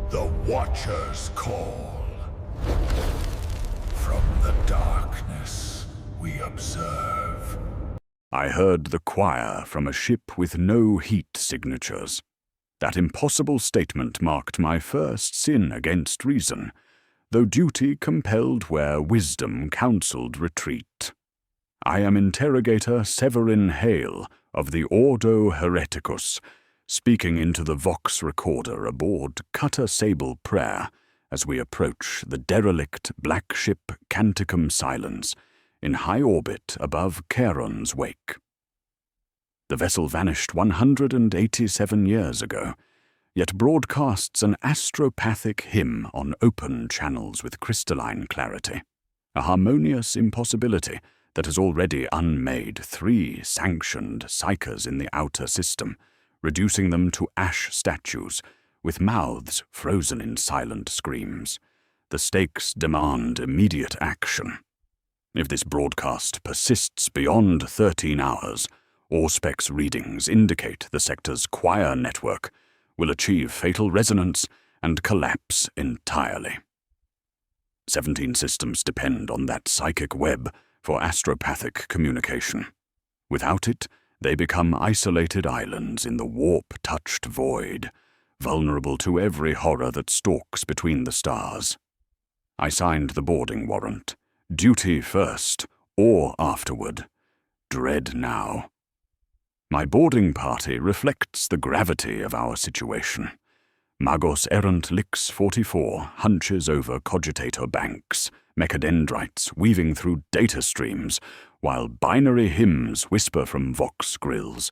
The Watchers call. From the darkness, we observe. I heard the choir from a ship with no heat signatures. That impossible statement marked my first sin against reason, though duty compelled where wisdom counseled retreat. I am Interrogator Severin Hale of the Ordo Hereticus, speaking into the Vox recorder aboard Cutter Sable Prayer as we approach the derelict black ship Canticum Silence in high orbit above Charon's wake. The vessel vanished 187 years ago, yet broadcasts an astropathic hymn on open channels with crystalline clarity, a harmonious impossibility that has already unmade 3 sanctioned psychers in the outer system, reducing them to ash statues, with mouths frozen in silent screams. The stakes demand immediate action. If this broadcast persists beyond 13 hours, Auspex readings indicate the sector's choir network will achieve fatal resonance and collapse entirely. 17 systems depend on that psychic web for astropathic communication. Without it, they become isolated islands in the warp-touched void, vulnerable to every horror that stalks between the stars. I signed the boarding warrant. Duty first, or afterward. Dread now. My boarding party reflects the gravity of our situation. Magos errant Lix 44 hunches over cogitator banks, mechadendrites weaving through data streams, while binary hymns whisper from Vox grills.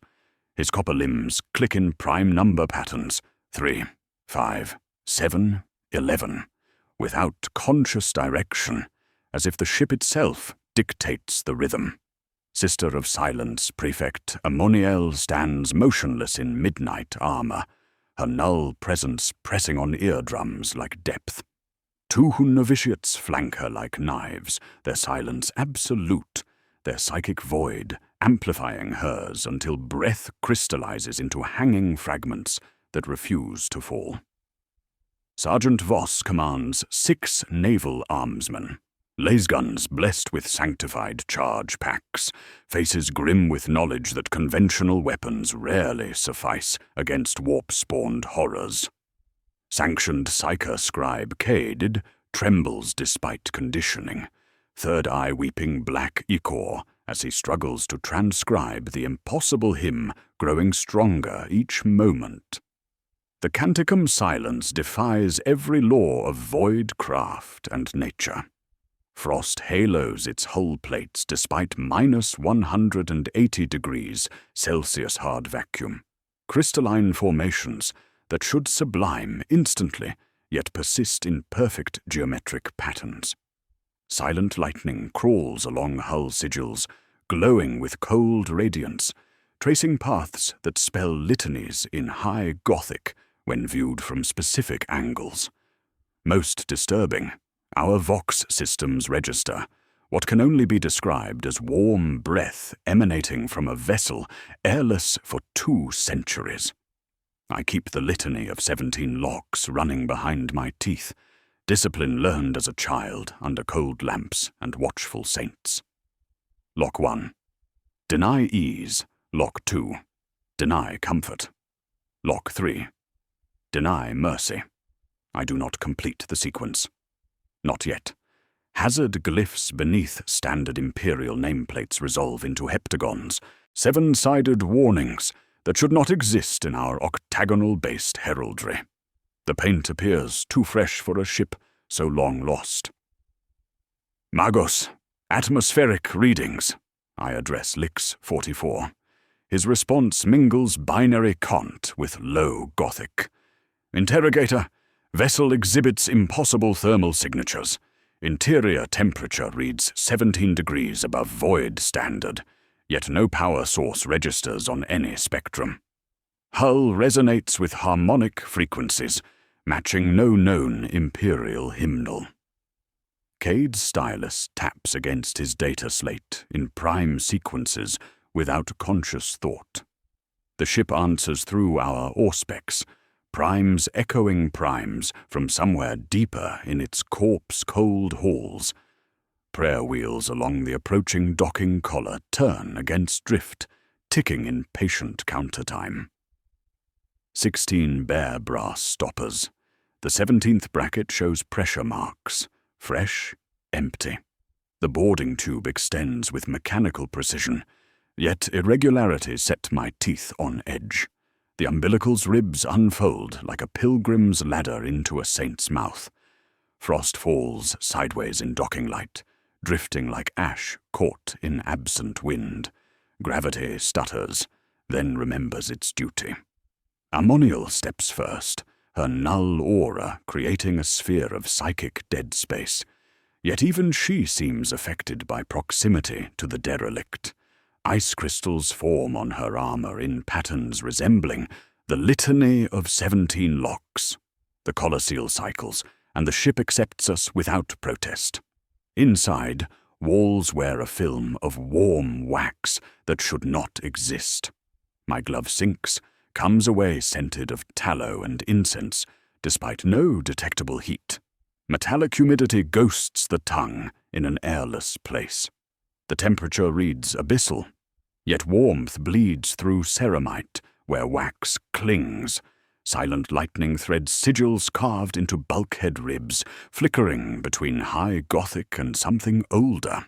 His copper limbs click in prime number patterns, 3, 5, 7, 11, without conscious direction, as if the ship itself dictates the rhythm. Sister of Silence Prefect Ammoniel stands motionless in midnight armor, her null presence pressing on eardrums like depth. 2 novitiates flank her like knives, their silence absolute, their psychic void amplifying hers until breath crystallizes into hanging fragments that refuse to fall. Sergeant Voss commands 6 naval armsmen, lasguns blessed with sanctified charge packs, faces grim with knowledge that conventional weapons rarely suffice against warp-spawned horrors. Sanctioned psyker scribe Cade trembles despite conditioning, third eye weeping black ichor as he struggles to transcribe the impossible hymn growing stronger each moment. The Canticum Silence defies every law of void craft and nature. Frost halos its hull plates despite minus 180 degrees Celsius hard vacuum, crystalline formations that should sublime instantly, yet persist in perfect geometric patterns. Silent lightning crawls along hull sigils, glowing with cold radiance, tracing paths that spell litanies in high Gothic when viewed from specific angles. Most disturbing, our Vox systems register what can only be described as warm breath emanating from a vessel airless for 2 centuries. I keep the litany of 17 locks running behind my teeth, discipline learned as a child under cold lamps and watchful saints. Lock 1. Deny ease. Lock 2. Deny comfort. Lock 3. Deny mercy. I do not complete the sequence. Not yet. Hazard glyphs beneath standard Imperial nameplates resolve into heptagons, 7-sided warnings that should not exist in our octagonal-based heraldry. The paint appears too fresh for a ship so long lost. Magos, atmospheric readings. I address Lix 44. His response mingles binary cant with low Gothic. Interrogator, vessel exhibits impossible thermal signatures. Interior temperature reads 17 degrees above void standard, yet no power source registers on any spectrum. Hull resonates with harmonic frequencies, matching no known Imperial hymnal. Cade's stylus taps against his data slate in prime sequences without conscious thought. The ship answers through our Auspex, primes echoing primes from somewhere deeper in its corpse-cold halls. Prayer wheels along the approaching docking collar turn against drift, ticking in patient countertime. 16 bare brass stoppers. The 17th bracket shows pressure marks, fresh, empty. The boarding tube extends with mechanical precision, yet irregularities set my teeth on edge. The umbilical's ribs unfold like a pilgrim's ladder into a saint's mouth. Frost falls sideways in docking light, drifting like ash caught in absent wind. Gravity stutters, then remembers its duty. Ammoniel steps first, her null aura creating a sphere of psychic dead space. Yet even she seems affected by proximity to the derelict. Ice crystals form on her armor in patterns resembling the litany of 17 locks. The collar seal cycles, and the ship accepts us without protest. Inside, walls wear a film of warm wax that should not exist. My glove sinks, comes away scented of tallow and incense, despite no detectable heat. Metallic humidity ghosts the tongue in an airless place. The temperature reads abyssal, yet warmth bleeds through ceramite where wax clings. Silent lightning threads sigils carved into bulkhead ribs, flickering between high Gothic and something older.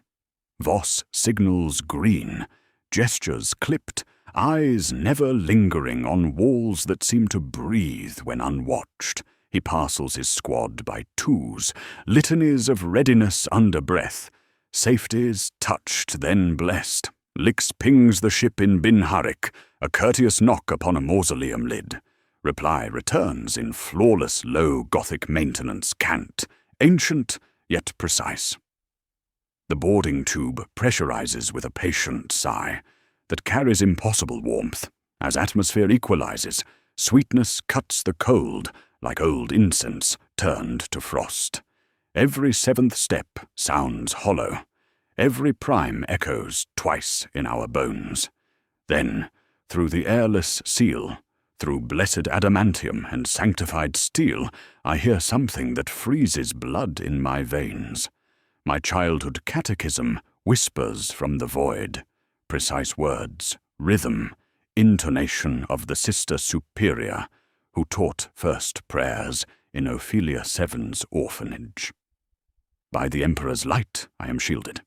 Voss signals green, gestures clipped, eyes never lingering on walls that seem to breathe when unwatched. He parcels his squad by twos, litanies of readiness under breath. Safeties touched, then blessed. Lix pings the ship in Bin Harik, a courteous knock upon a mausoleum lid. Reply returns in flawless low Gothic maintenance cant, ancient yet precise. The boarding tube pressurizes with a patient sigh that carries impossible warmth. As atmosphere equalizes, sweetness cuts the cold like old incense turned to frost. Every 7th step sounds hollow. Every prime echoes twice in our bones. Then, through the airless seal, through blessed adamantium and sanctified steel, I hear something that freezes blood in my veins. My childhood catechism whispers from the void. Precise words, rhythm, intonation of the Sister Superior, who taught first prayers in Ophelia Seven's orphanage. By the Emperor's light I am shielded.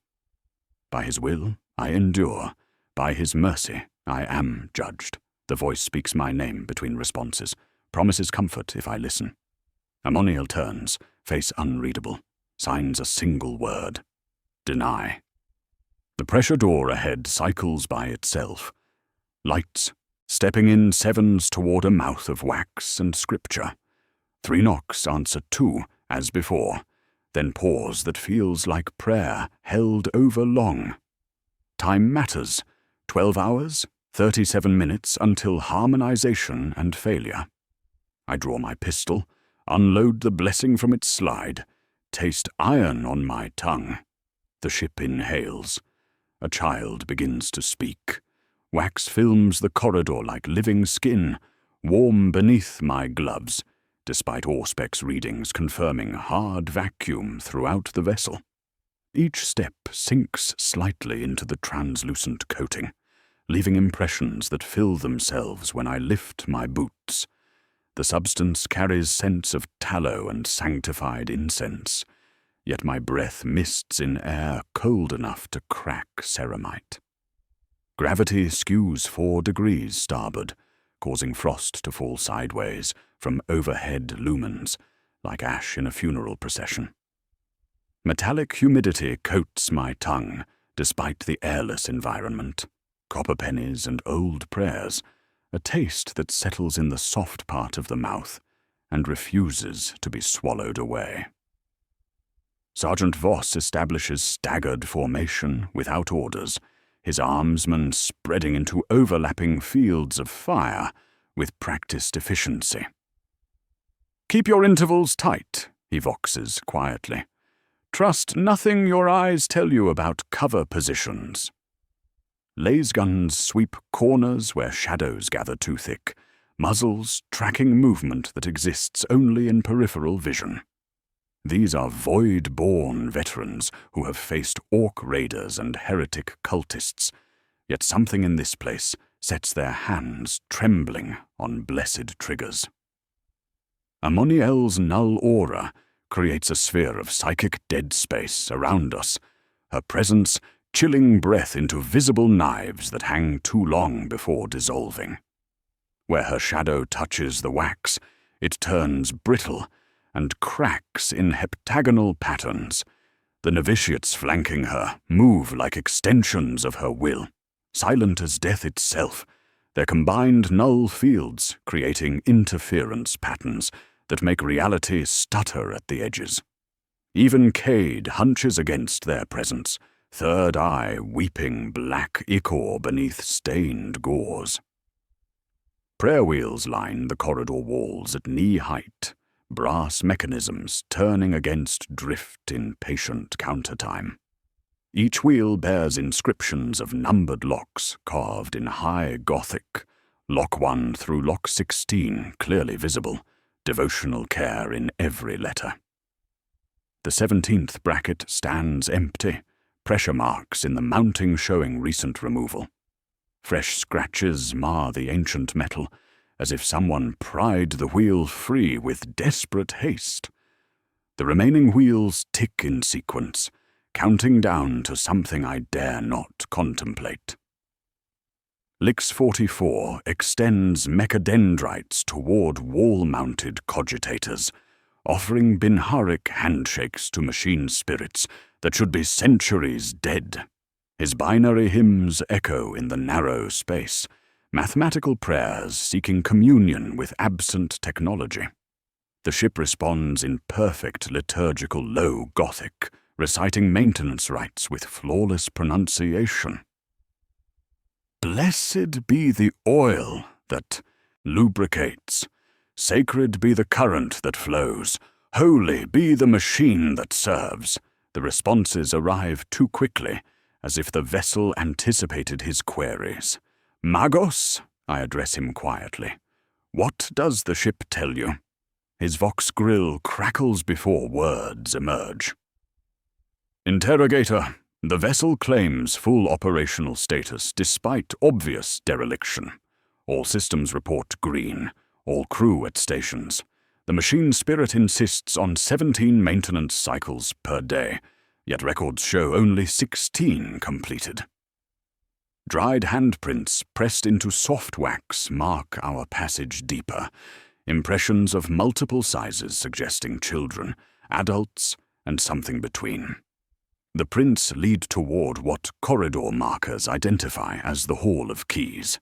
By his will I endure. By his mercy I am judged. The voice speaks my name between responses, promises comfort if I listen. Ammoniel turns, face unreadable, signs a single word. Deny. The pressure door ahead cycles by itself. Lights, stepping in 7s toward a mouth of wax and scripture. 3 knocks answer 2, as before, then pause that feels like prayer held over long. Time matters. 12 hours, 37 minutes until harmonization and failure. I draw my pistol, unload the blessing from its slide, taste iron on my tongue. The ship inhales. A child begins to speak. Wax films the corridor like living skin, warm beneath my gloves, despite Auspex readings confirming hard vacuum throughout the vessel. Each step sinks slightly into the translucent coating, leaving impressions that fill themselves when I lift my boots. The substance carries scents of tallow and sanctified incense, yet my breath mists in air cold enough to crack ceramite. Gravity skews 4 degrees starboard, causing frost to fall sideways from overhead lumens, like ash in a funeral procession. Metallic humidity coats my tongue, despite the airless environment. Copper pennies and old prayers, a taste that settles in the soft part of the mouth and refuses to be swallowed away. Sergeant Voss establishes staggered formation without orders, his armsmen spreading into overlapping fields of fire with practiced efficiency. "Keep your intervals tight," he voxes quietly. "Trust nothing your eyes tell you about cover positions." Laser guns sweep corners where shadows gather too thick, muzzles tracking movement that exists only in peripheral vision. These are void-born veterans who have faced orc raiders and heretic cultists, yet something in this place sets their hands trembling on blessed triggers. Amoniel's null aura creates a sphere of psychic dead space around us, her presence chilling breath into visible knives that hang too long before dissolving. Where her shadow touches the wax, it turns brittle and cracks in heptagonal patterns. The novitiates flanking her move like extensions of her will, silent as death itself, their combined null fields creating interference patterns that make reality stutter at the edges. Even Cade hunches against their presence, third eye weeping black ichor beneath stained gauze. Prayer wheels line the corridor walls at knee height, brass mechanisms turning against drift in patient countertime. Each wheel bears inscriptions of numbered locks carved in high Gothic, lock 1 through lock 16 clearly visible, devotional care in every letter. The 17th bracket stands empty, pressure marks in the mounting showing recent removal. Fresh scratches mar the ancient metal, as if someone pried the wheel free with desperate haste. The remaining wheels tick in sequence, counting down to something I dare not contemplate. Lix 44 extends mechadendrites toward wall-mounted cogitators, offering binharic handshakes to machine spirits that should be centuries dead. His binary hymns echo in the narrow space, mathematical prayers seeking communion with absent technology. The ship responds in perfect liturgical low Gothic, reciting maintenance rites with flawless pronunciation. Blessed be the oil that lubricates, sacred be the current that flows, holy be the machine that serves. The responses arrive too quickly, as if the vessel anticipated his queries. Magos, I address him quietly. What does the ship tell you? His vox grill crackles before words emerge. Interrogator, the vessel claims full operational status despite obvious dereliction. All systems report green, all crew at stations. The machine spirit insists on 17 maintenance cycles per day, yet records show only 16 completed. Dried handprints pressed into soft wax mark our passage deeper, impressions of multiple sizes suggesting children, adults, and something between. The prints lead toward what corridor markers identify as the Hall of Keys.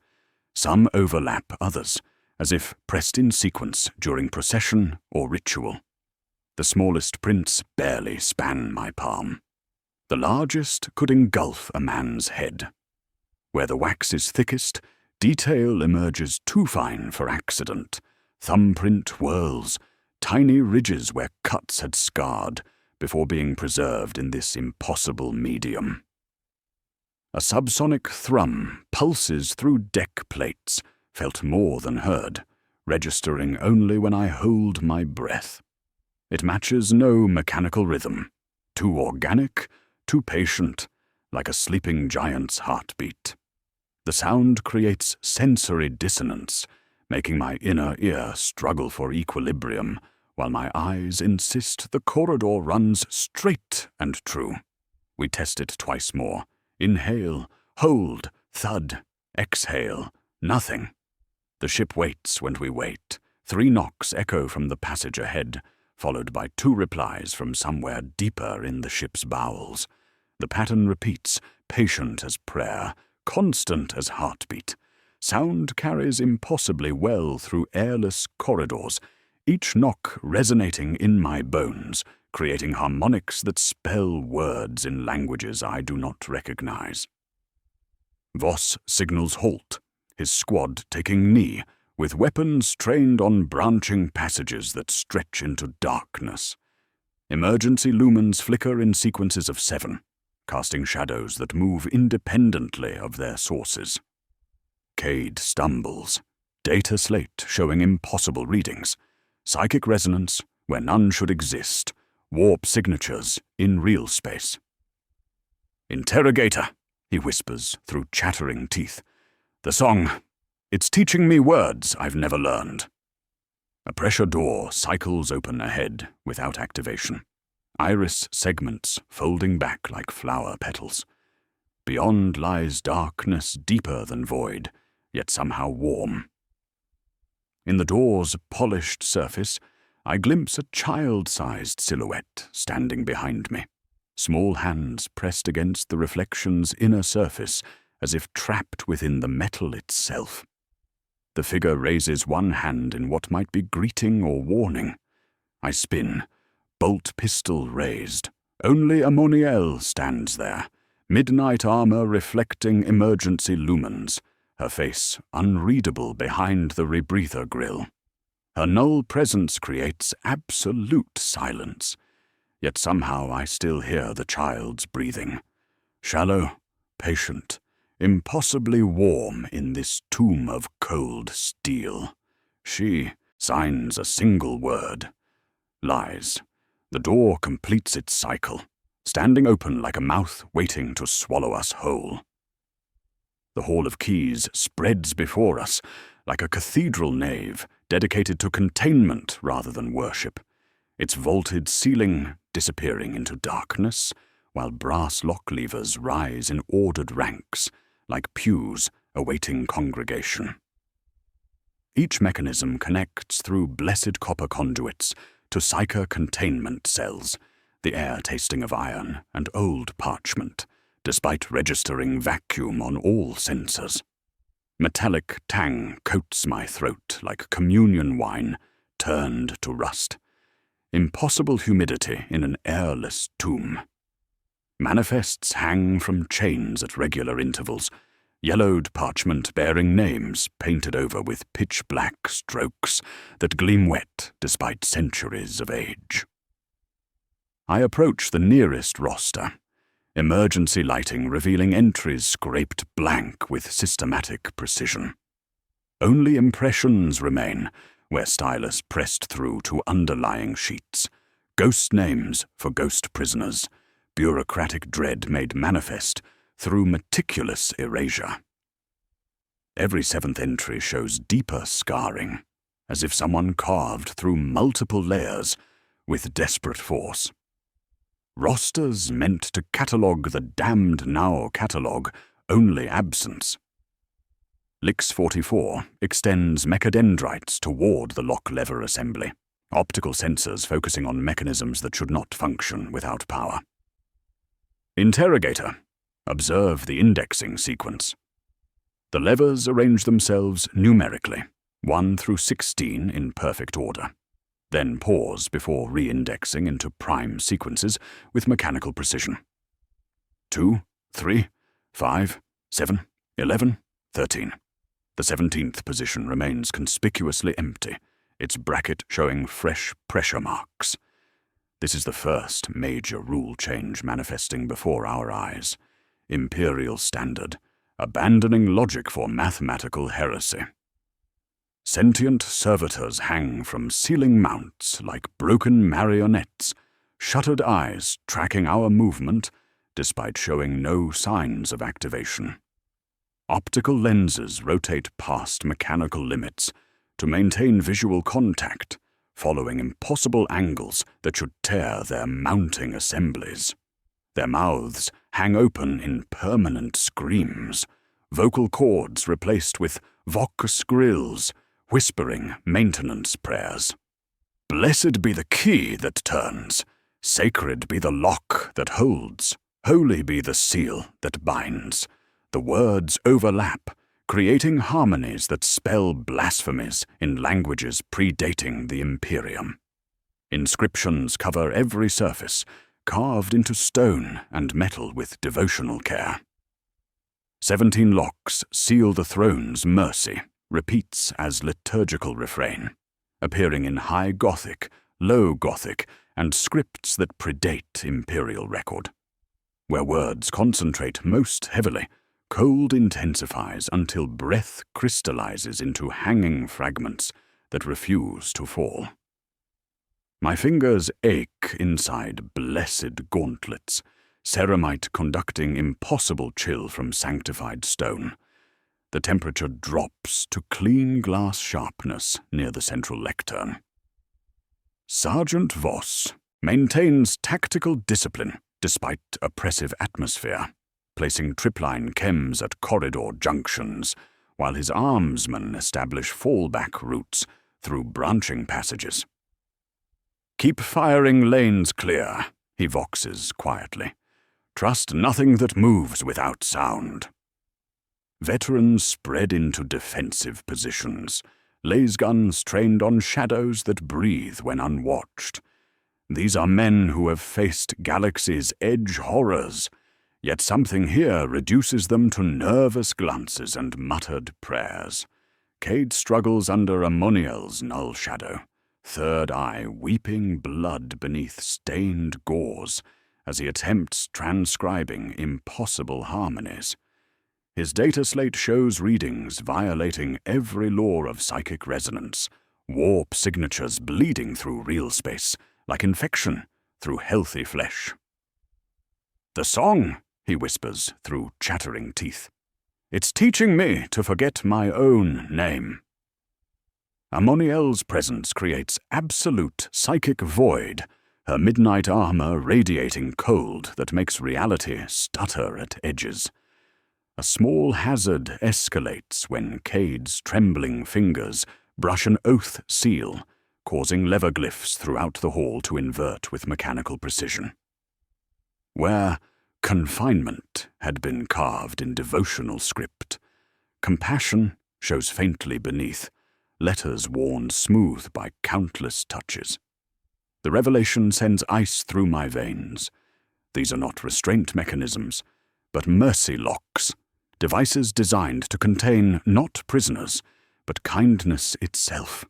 Some overlap others, as if pressed in sequence during procession or ritual. The smallest prints barely span my palm. The largest could engulf a man's head. Where the wax is thickest, detail emerges too fine for accident. Thumbprint whirls, tiny ridges where cuts had scarred, before being preserved in this impossible medium. A subsonic thrum pulses through deck plates, felt more than heard, registering only when I hold my breath. It matches no mechanical rhythm, too organic, too patient, like a sleeping giant's heartbeat. The sound creates sensory dissonance, making my inner ear struggle for equilibrium, while my eyes insist the corridor runs straight and true. We test it twice more. Inhale, hold, thud, exhale, nothing. The ship waits when we wait. 3 knocks echo from the passage ahead, followed by 2 replies from somewhere deeper in the ship's bowels. The pattern repeats, patient as prayer, constant as heartbeat. Sound carries impossibly well through airless corridors, each knock resonating in my bones, creating harmonics that spell words in languages I do not recognize. Voss signals halt, his squad taking knee, with weapons trained on branching passages that stretch into darkness. Emergency lumens flicker in sequences of 7, casting shadows that move independently of their sources. Cade stumbles, data slate showing impossible readings, psychic resonance where none should exist, warp signatures in real space. "Interrogator," he whispers through chattering teeth. "The song, it's teaching me words I've never learned." A pressure door cycles open ahead without activation, iris segments folding back like flower petals. Beyond lies darkness deeper than void, yet somehow warm. In the door's polished surface, I glimpse a child-sized silhouette standing behind me, small hands pressed against the reflection's inner surface as if trapped within the metal itself. The figure raises one hand in what might be greeting or warning. I spin, bolt pistol raised. Only Amoniel stands there, midnight armor reflecting emergency lumens, her face unreadable behind the rebreather grill. Her null presence creates absolute silence, yet somehow I still hear the child's breathing. Shallow, patient, impossibly warm in this tomb of cold steel. She signs a single word. Lies. The door completes its cycle, standing open like a mouth waiting to swallow us whole. The Hall of Keys spreads before us like a cathedral nave dedicated to containment rather than worship, its vaulted ceiling disappearing into darkness, while brass lock levers rise in ordered ranks, like pews awaiting congregation. Each mechanism connects through blessed copper conduits to psyche containment cells, the air tasting of iron and old parchment, despite registering vacuum on all sensors. Metallic tang coats my throat like communion wine turned to rust. Impossible humidity in an airless tomb. Manifests hang from chains at regular intervals, yellowed parchment bearing names painted over with pitch-black strokes that gleam wet despite centuries of age. I approach the nearest roster, emergency lighting revealing entries scraped blank with systematic precision. Only impressions remain, where stylus pressed through to underlying sheets, ghost names for ghost prisoners, bureaucratic dread made manifest through meticulous erasure. Every seventh entry shows deeper scarring, as if someone carved through multiple layers with desperate force. Rosters meant to catalogue the damned now catalogue only absence. Lix 44 extends mechadendrites toward the lock lever assembly, optical sensors focusing on mechanisms that should not function without power. Interrogator, observe the indexing sequence. The levers arrange themselves numerically, 1 through 16 in perfect order, then pause before re-indexing into prime sequences with mechanical precision. 2, 3, 5, 7, 11, 13. The 17th position remains conspicuously empty, its bracket showing fresh pressure marks. This is the first major rule change manifesting before our eyes. Imperial standard, abandoning logic for mathematical heresy. Sentient servitors hang from ceiling mounts like broken marionettes, shuttered eyes tracking our movement despite showing no signs of activation. Optical lenses rotate past mechanical limits to maintain visual contact, following impossible angles that should tear their mounting assemblies. Their mouths hang open in permanent screams, vocal cords replaced with vox grills, whispering maintenance prayers. Blessed be the key that turns, sacred be the lock that holds, holy be the seal that binds. The words overlap, creating harmonies that spell blasphemies in languages predating the Imperium. Inscriptions cover every surface, carved into stone and metal with devotional care. 17 locks seal the throne's mercy, repeats as liturgical refrain, appearing in High Gothic, Low Gothic, and scripts that predate imperial record. Where words concentrate most heavily, cold intensifies until breath crystallizes into hanging fragments that refuse to fall. My fingers ache inside blessed gauntlets, ceramite conducting impossible chill from sanctified stone. The temperature drops to clean glass sharpness near the central lectern. Sergeant Voss maintains tactical discipline despite oppressive atmosphere, placing tripline chems at corridor junctions, while his armsmen establish fallback routes through branching passages. "Keep firing lanes clear," he voxes quietly. "Trust nothing that moves without sound." Veterans spread into defensive positions, laser guns trained on shadows that breathe when unwatched. These are men who have faced galaxy's edge horrors, yet something here reduces them to nervous glances and muttered prayers. Cade struggles under Ammoniel's null shadow, third eye weeping blood beneath stained gauze as he attempts transcribing impossible harmonies. His data slate shows readings violating every law of psychic resonance, warp signatures bleeding through real space, like infection through healthy flesh. "The song," he whispers through chattering teeth. "It's teaching me to forget my own name." Ammoniel's presence creates absolute psychic void, her midnight armor radiating cold that makes reality stutter at edges. A small hazard escalates when Cade's trembling fingers brush an oath seal, causing leverglyphs throughout the hall to invert with mechanical precision. Where confinement had been carved in devotional script, compassion shows faintly beneath, letters worn smooth by countless touches. The revelation sends ice through my veins. These are not restraint mechanisms, but mercy locks, devices designed to contain not prisoners, but kindness itself.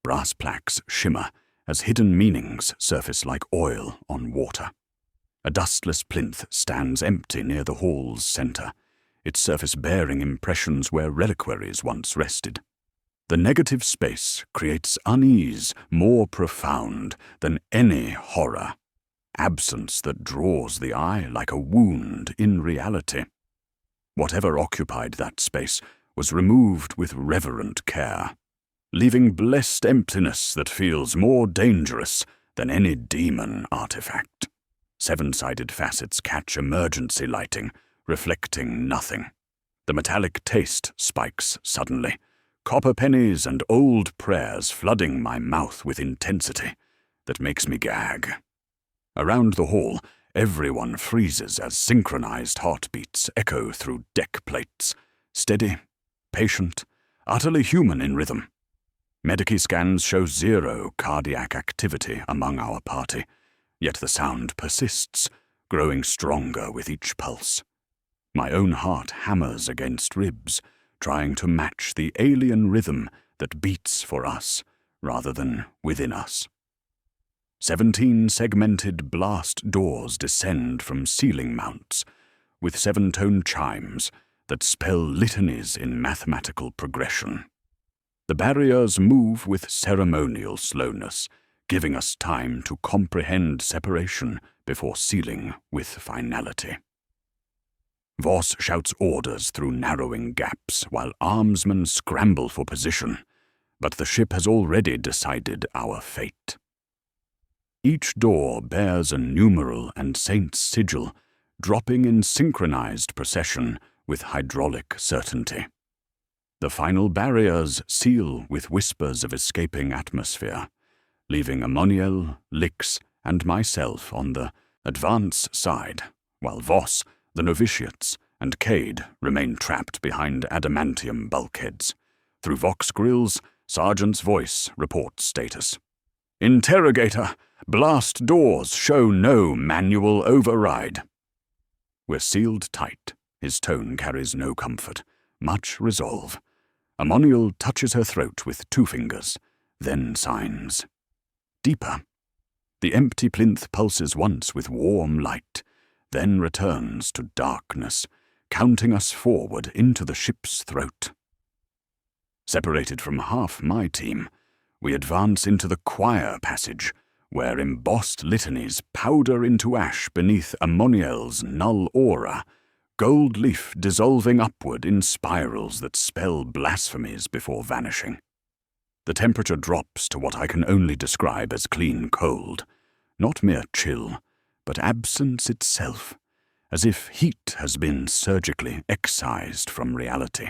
Brass plaques shimmer as hidden meanings surface like oil on water. A dustless plinth stands empty near the hall's center, its surface bearing impressions where reliquaries once rested. The negative space creates unease more profound than any horror, absence that draws the eye like a wound in reality. Whatever occupied that space was removed with reverent care, leaving blessed emptiness that feels more dangerous than any demon artifact. Seven-sided facets catch emergency lighting, reflecting nothing. The metallic taste spikes suddenly, copper pennies and old prayers flooding my mouth with intensity that makes me gag. Around the hall, everyone freezes as synchronized heartbeats echo through deck plates, steady, patient, utterly human in rhythm. Medici scans show zero cardiac activity among our party, yet the sound persists, growing stronger with each pulse. My own heart hammers against ribs, trying to match the alien rhythm that beats for us rather than within us. 17 segmented blast doors descend from ceiling mounts, with 7-tone chimes that spell litanies in mathematical progression. The barriers move with ceremonial slowness, giving us time to comprehend separation before sealing with finality. Voss shouts orders through narrowing gaps while armsmen scramble for position, but the ship has already decided our fate. Each door bears a numeral and saint's sigil, dropping in synchronized procession with hydraulic certainty. The final barriers seal with whispers of escaping atmosphere, leaving Ammoniel, Lix, and myself on the advance side, while Voss, the novitiates, and Cade remain trapped behind adamantium bulkheads. Through vox grills, Sergeant's voice reports status. "Interrogator, blast doors show no manual override." We're sealed tight. His tone carries no comfort, much resolve. Ammoniel touches her throat with 2 fingers, then signs. Deeper. The empty plinth pulses once with warm light, then returns to darkness, counting us forward into the ship's throat. Separated from half my team, we advance into the choir passage, where embossed litanies powder into ash beneath Ammoniel's null aura, gold leaf dissolving upward in spirals that spell blasphemies before vanishing. The temperature drops to what I can only describe as clean cold, not mere chill, but absence itself, as if heat has been surgically excised from reality.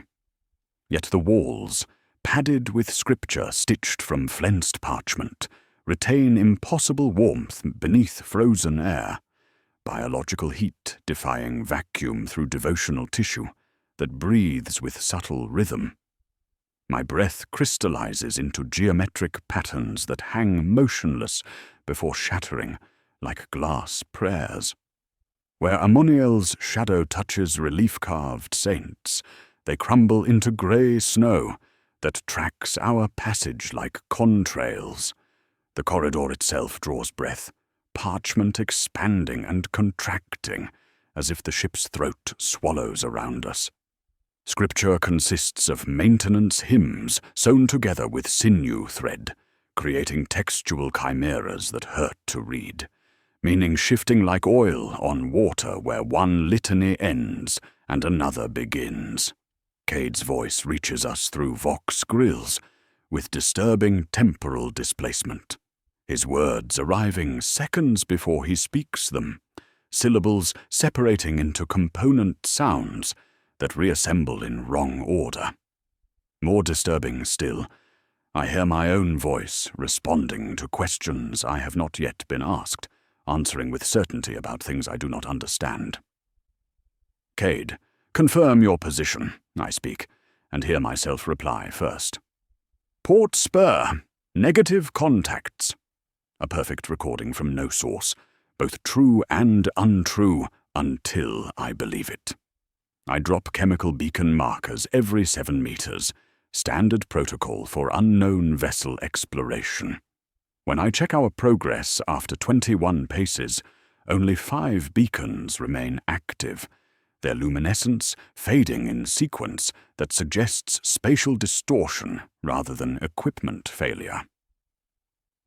Yet the walls, padded with scripture stitched from flensed parchment, retain impossible warmth beneath frozen air, biological heat defying vacuum through devotional tissue that breathes with subtle rhythm. My breath crystallizes into geometric patterns that hang motionless before shattering like glass prayers. Where Ammoniel's shadow touches relief-carved saints, they crumble into grey snow that tracks our passage like contrails. The corridor itself draws breath, parchment expanding and contracting, as if the ship's throat swallows around us. Scripture consists of maintenance hymns sewn together with sinew thread, creating textual chimeras that hurt to read, meaning shifting like oil on water where one litany ends and another begins. Cade's voice reaches us through vox grills, with disturbing temporal displacement, his words arriving seconds before he speaks them, syllables separating into component sounds that reassemble in wrong order. More disturbing still, I hear my own voice responding to questions I have not yet been asked, answering with certainty about things I do not understand. Cade, confirm your position, I speak, and hear myself reply first. Port Spur, negative contacts. A perfect recording from no source, both true and untrue, until I believe it. I drop chemical beacon markers every 7 meters, standard protocol for unknown vessel exploration. When I check our progress after 21 paces, only 5 beacons remain active, their luminescence fading in sequence that suggests spatial distortion rather than equipment failure.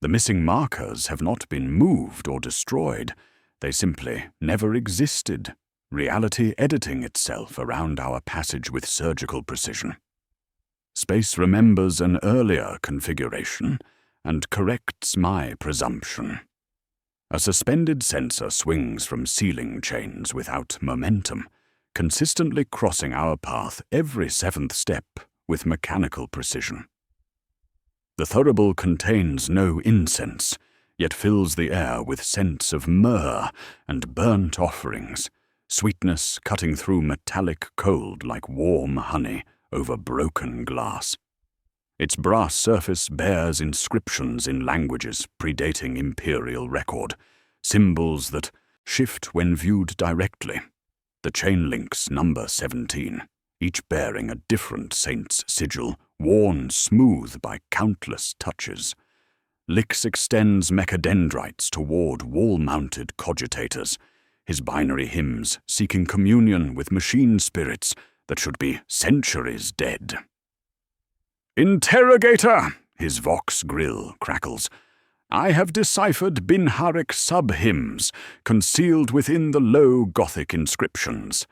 The missing markers have not been moved or destroyed, they simply never existed, reality editing itself around our passage with surgical precision. Space remembers an earlier configuration and corrects my presumption. A suspended sensor swings from ceiling chains without momentum, consistently crossing our path every 7th step with mechanical precision. The thurible contains no incense, yet fills the air with scents of myrrh and burnt offerings, sweetness cutting through metallic cold like warm honey over broken glass. Its brass surface bears inscriptions in languages predating Imperial record, symbols that shift when viewed directly. The chain links number 17, each bearing a different saint's sigil, worn smooth by countless touches. Lix extends mechadendrites toward wall-mounted cogitators, his binary hymns seeking communion with machine spirits that should be centuries dead. Interrogator, his vox grill crackles. I have deciphered Binharic sub-hymns concealed within the low Gothic inscriptions.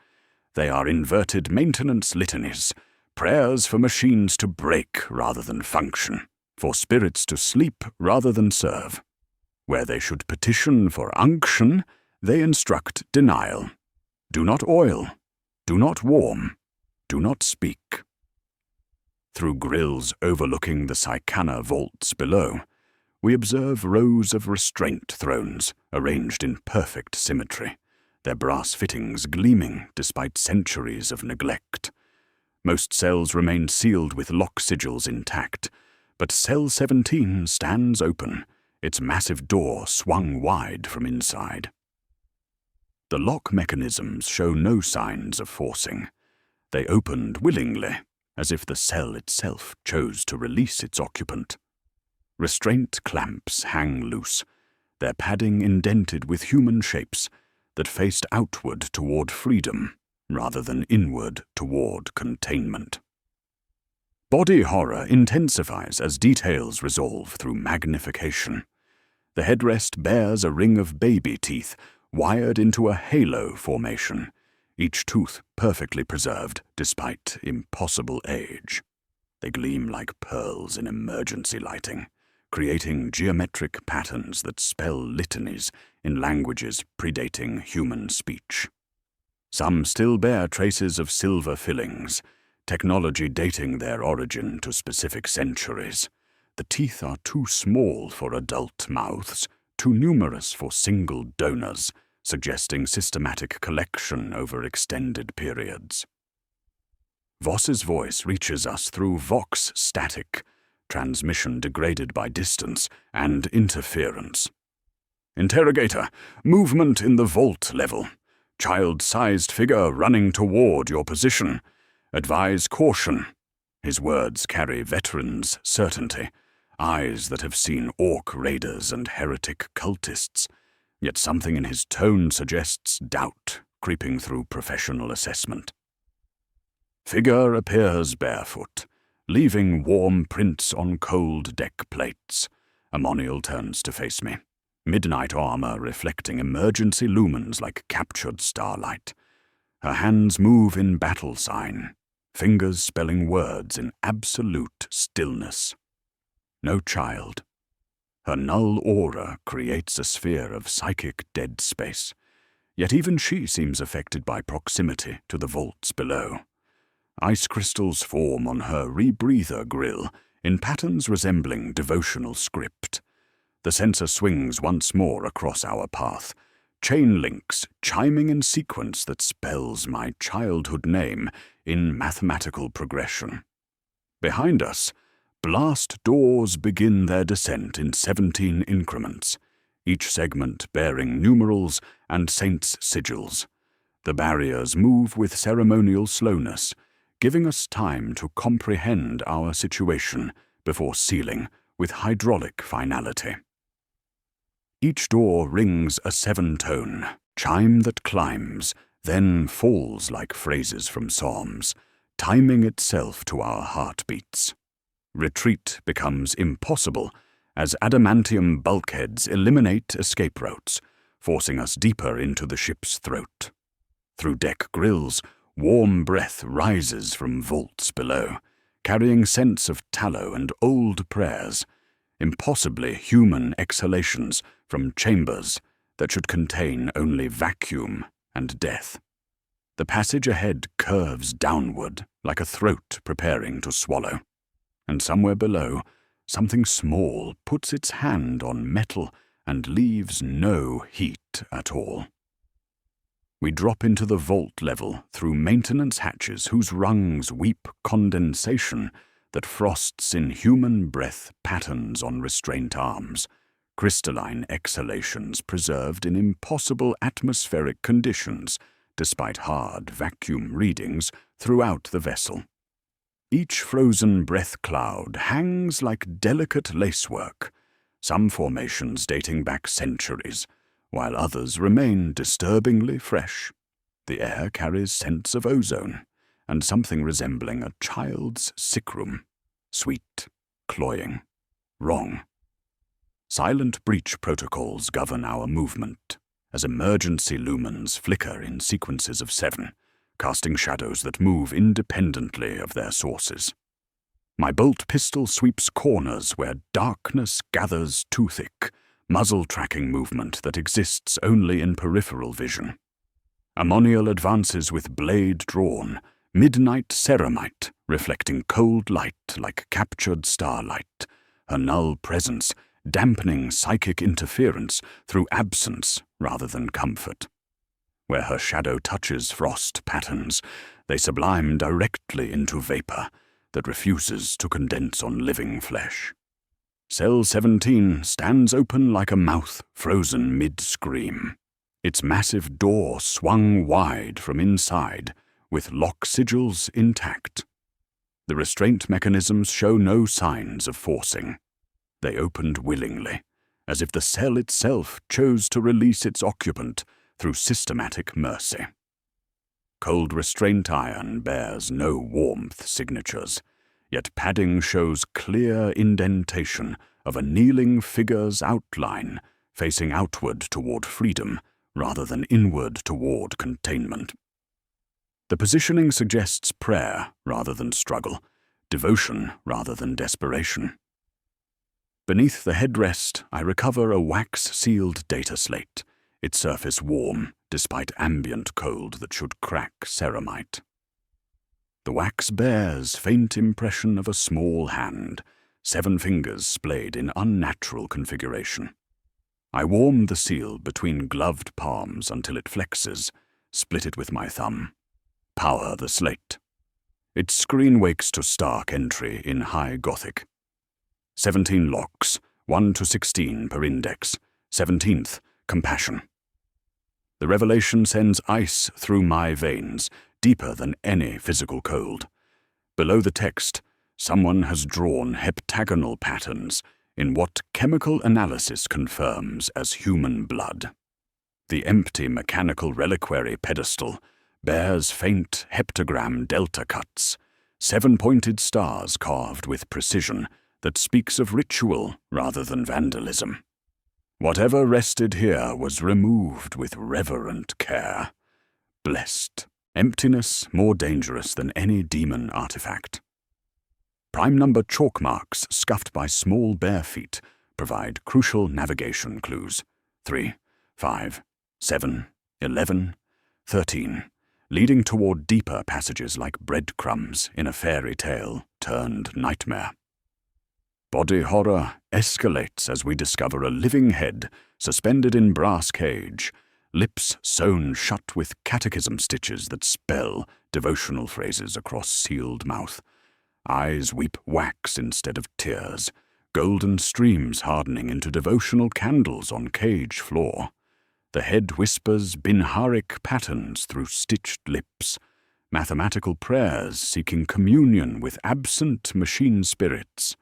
They are inverted maintenance litanies, prayers for machines to break rather than function, for spirits to sleep rather than serve. Where they should petition for unction, they instruct denial. Do not oil, do not warm, do not speak. Through grills overlooking the Psychana vaults below, we observe rows of restraint thrones arranged in perfect symmetry, their brass fittings gleaming despite centuries of neglect. Most cells remain sealed with lock sigils intact, but cell 17 stands open, its massive door swung wide from inside. The lock mechanisms show no signs of forcing. They opened willingly, as if the cell itself chose to release its occupant. Restraint clamps hang loose, their padding indented with human shapes that faced outward toward freedom, rather than inward toward containment. Body horror intensifies as details resolve through magnification. The headrest bears a ring of baby teeth wired into a halo formation, each tooth perfectly preserved despite impossible age. They gleam like pearls in emergency lighting, creating geometric patterns that spell litanies in languages predating human speech. Some still bear traces of silver fillings, technology dating their origin to specific centuries. The teeth are too small for adult mouths, too numerous for single donors, suggesting systematic collection over extended periods. Voss's voice reaches us through vox static, transmission degraded by distance and interference. Interrogator, movement in the vault level. Child-sized figure running toward your position. Advise caution. His words carry veteran's certainty, eyes that have seen orc raiders and heretic cultists, yet something in his tone suggests doubt creeping through professional assessment. Figure appears barefoot, leaving warm prints on cold deck plates. Ammoniel turns to face me, midnight armor reflecting emergency lumens like captured starlight. Her hands move in battle sign, fingers spelling words in absolute stillness. No child. Her null aura creates a sphere of psychic dead space, yet even she seems affected by proximity to the vaults below. Ice crystals form on her rebreather grill in patterns resembling devotional script. The sensor swings once more across our path, chain links chiming in sequence that spells my childhood name in mathematical progression. Behind us, blast doors begin their descent in 17 increments, each segment bearing numerals and saints' sigils. The barriers move with ceremonial slowness, giving us time to comprehend our situation before sealing with hydraulic finality. Each door rings a 7-tone, chime that climbs, then falls like phrases from psalms, timing itself to our heartbeats. Retreat becomes impossible as adamantium bulkheads eliminate escape routes, forcing us deeper into the ship's throat. Through deck grills, warm breath rises from vaults below, carrying scents of tallow and old prayers, impossibly human exhalations from chambers that should contain only vacuum and death. The passage ahead curves downward like a throat preparing to swallow, and somewhere below, something small puts its hand on metal and leaves no heat at all. We drop into the vault level through maintenance hatches whose rungs weep condensation that frosts in human breath patterns on restraint arms, crystalline exhalations preserved in impossible atmospheric conditions despite hard vacuum readings throughout the vessel. Each frozen breath cloud hangs like delicate lacework, some formations dating back centuries, while others remain disturbingly fresh. The air carries scents of ozone, and something resembling a child's sick room. Sweet, cloying, wrong. Silent breach protocols govern our movement, as emergency lumens flicker in sequences of 7, casting shadows that move independently of their sources. My bolt pistol sweeps corners where darkness gathers too thick, muzzle-tracking movement that exists only in peripheral vision. Ammoniel advances with blade drawn, midnight ceramite reflecting cold light like captured starlight, her null presence dampening psychic interference through absence rather than comfort. Where her shadow touches frost patterns, they sublime directly into vapor that refuses to condense on living flesh. Cell 17 stands open like a mouth frozen mid-scream, its massive door swung wide from inside, with lock sigils intact. The restraint mechanisms show no signs of forcing. They opened willingly, as if the cell itself chose to release its occupant through systematic mercy. Cold restraint iron bears no warmth signatures, yet padding shows clear indentation of a kneeling figure's outline facing outward toward freedom rather than inward toward containment. The positioning suggests prayer rather than struggle, devotion rather than desperation. Beneath the headrest, I recover a wax-sealed data slate, its surface warm despite ambient cold that should crack ceramite. The wax bears faint impression of a small hand, 7 fingers splayed in unnatural configuration. I warm the seal between gloved palms until it flexes, split it with my thumb. Power the slate. Its screen wakes to stark entry in High Gothic. 17 locks, 1 to 16 per index, 17th, compassion. The revelation sends ice through my veins, deeper than any physical cold. Below the text, someone has drawn heptagonal patterns in what chemical analysis confirms as human blood. The empty mechanical reliquary pedestal bears faint heptagram delta cuts, 7-pointed stars carved with precision that speaks of ritual rather than vandalism. Whatever rested here was removed with reverent care. Blessed. Emptiness more dangerous than any demon artifact. Prime number chalk marks scuffed by small bare feet provide crucial navigation clues. 3, 5, 7, 11, 13, leading toward deeper passages like breadcrumbs in a fairy tale turned nightmare. Body horror escalates as we discover a living head suspended in brass cage, lips sewn shut with catechism stitches that spell devotional phrases across sealed mouth. Eyes weep wax instead of tears, golden streams hardening into devotional candles on cage floor. The head whispers binharic patterns through stitched lips, mathematical prayers seeking communion with absent machine spirits.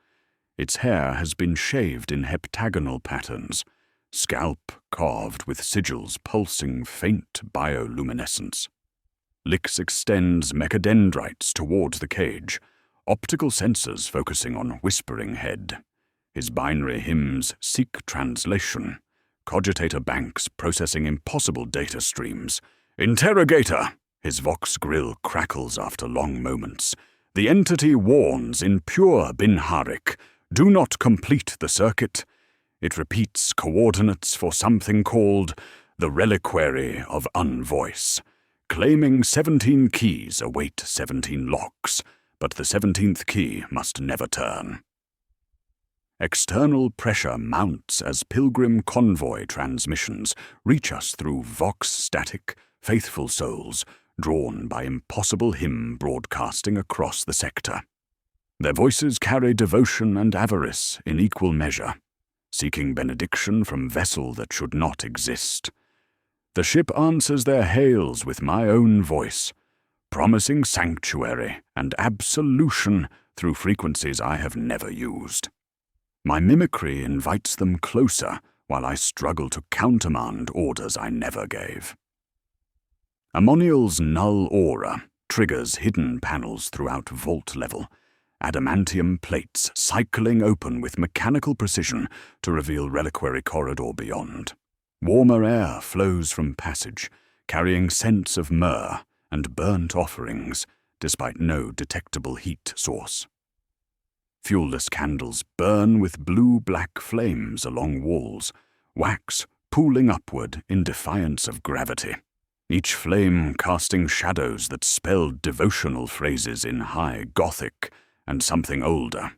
Its hair has been shaved in heptagonal patterns, scalp carved with sigils pulsing faint bioluminescence. Lix extends mechadendrites toward the cage, optical sensors focusing on whispering head. His binary hymns seek translation. Cogitator banks processing impossible data streams. Interrogator! His vox grill crackles after long moments. The entity warns in pure binharic. Do not complete the circuit. It repeats coordinates for something called the reliquary of unvoice. Claiming 17 keys await 17 locks, but the 17th key must never turn. External pressure mounts as pilgrim convoy transmissions reach us through vox-static, faithful souls drawn by impossible hymn broadcasting across the sector. Their voices carry devotion and avarice in equal measure, seeking benediction from vessel that should not exist. The ship answers their hails with my own voice, promising sanctuary and absolution through frequencies I have never used. My mimicry invites them closer while I struggle to countermand orders I never gave. Ammoniel's null aura triggers hidden panels throughout vault level, adamantium plates cycling open with mechanical precision to reveal reliquary corridor beyond. Warmer air flows from passage, carrying scents of myrrh and burnt offerings, despite no detectable heat source. Fuelless candles burn with blue-black flames along walls, wax pooling upward in defiance of gravity. Each flame casting shadows that spelled devotional phrases in High Gothic and something older.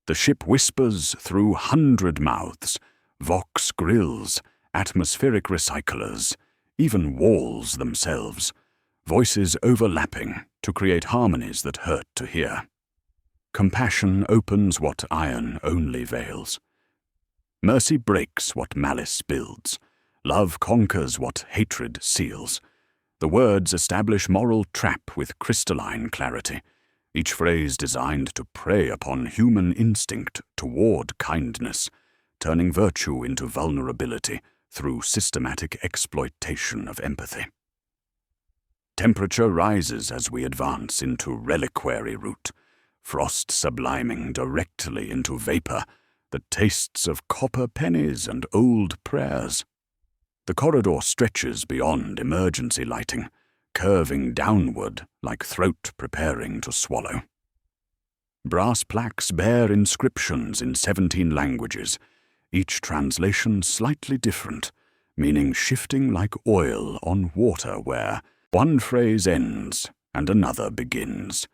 The ship whispers through 100 mouths, vox grills, atmospheric recyclers, even walls themselves, voices overlapping to create harmonies that hurt to hear. Compassion opens what iron only veils. Mercy breaks what malice builds. Love conquers what hatred seals. The words establish moral trap with crystalline clarity, each phrase designed to prey upon human instinct toward kindness, turning virtue into vulnerability through systematic exploitation of empathy. Temperature rises as we advance into reliquary route, frost subliming directly into vapor that tastes of copper pennies and old prayers. The corridor stretches beyond emergency lighting, curving downward like throat preparing to swallow. Brass plaques bear inscriptions in 17 languages, each translation slightly different, meaning shifting like oil on water where one phrase ends and another begins.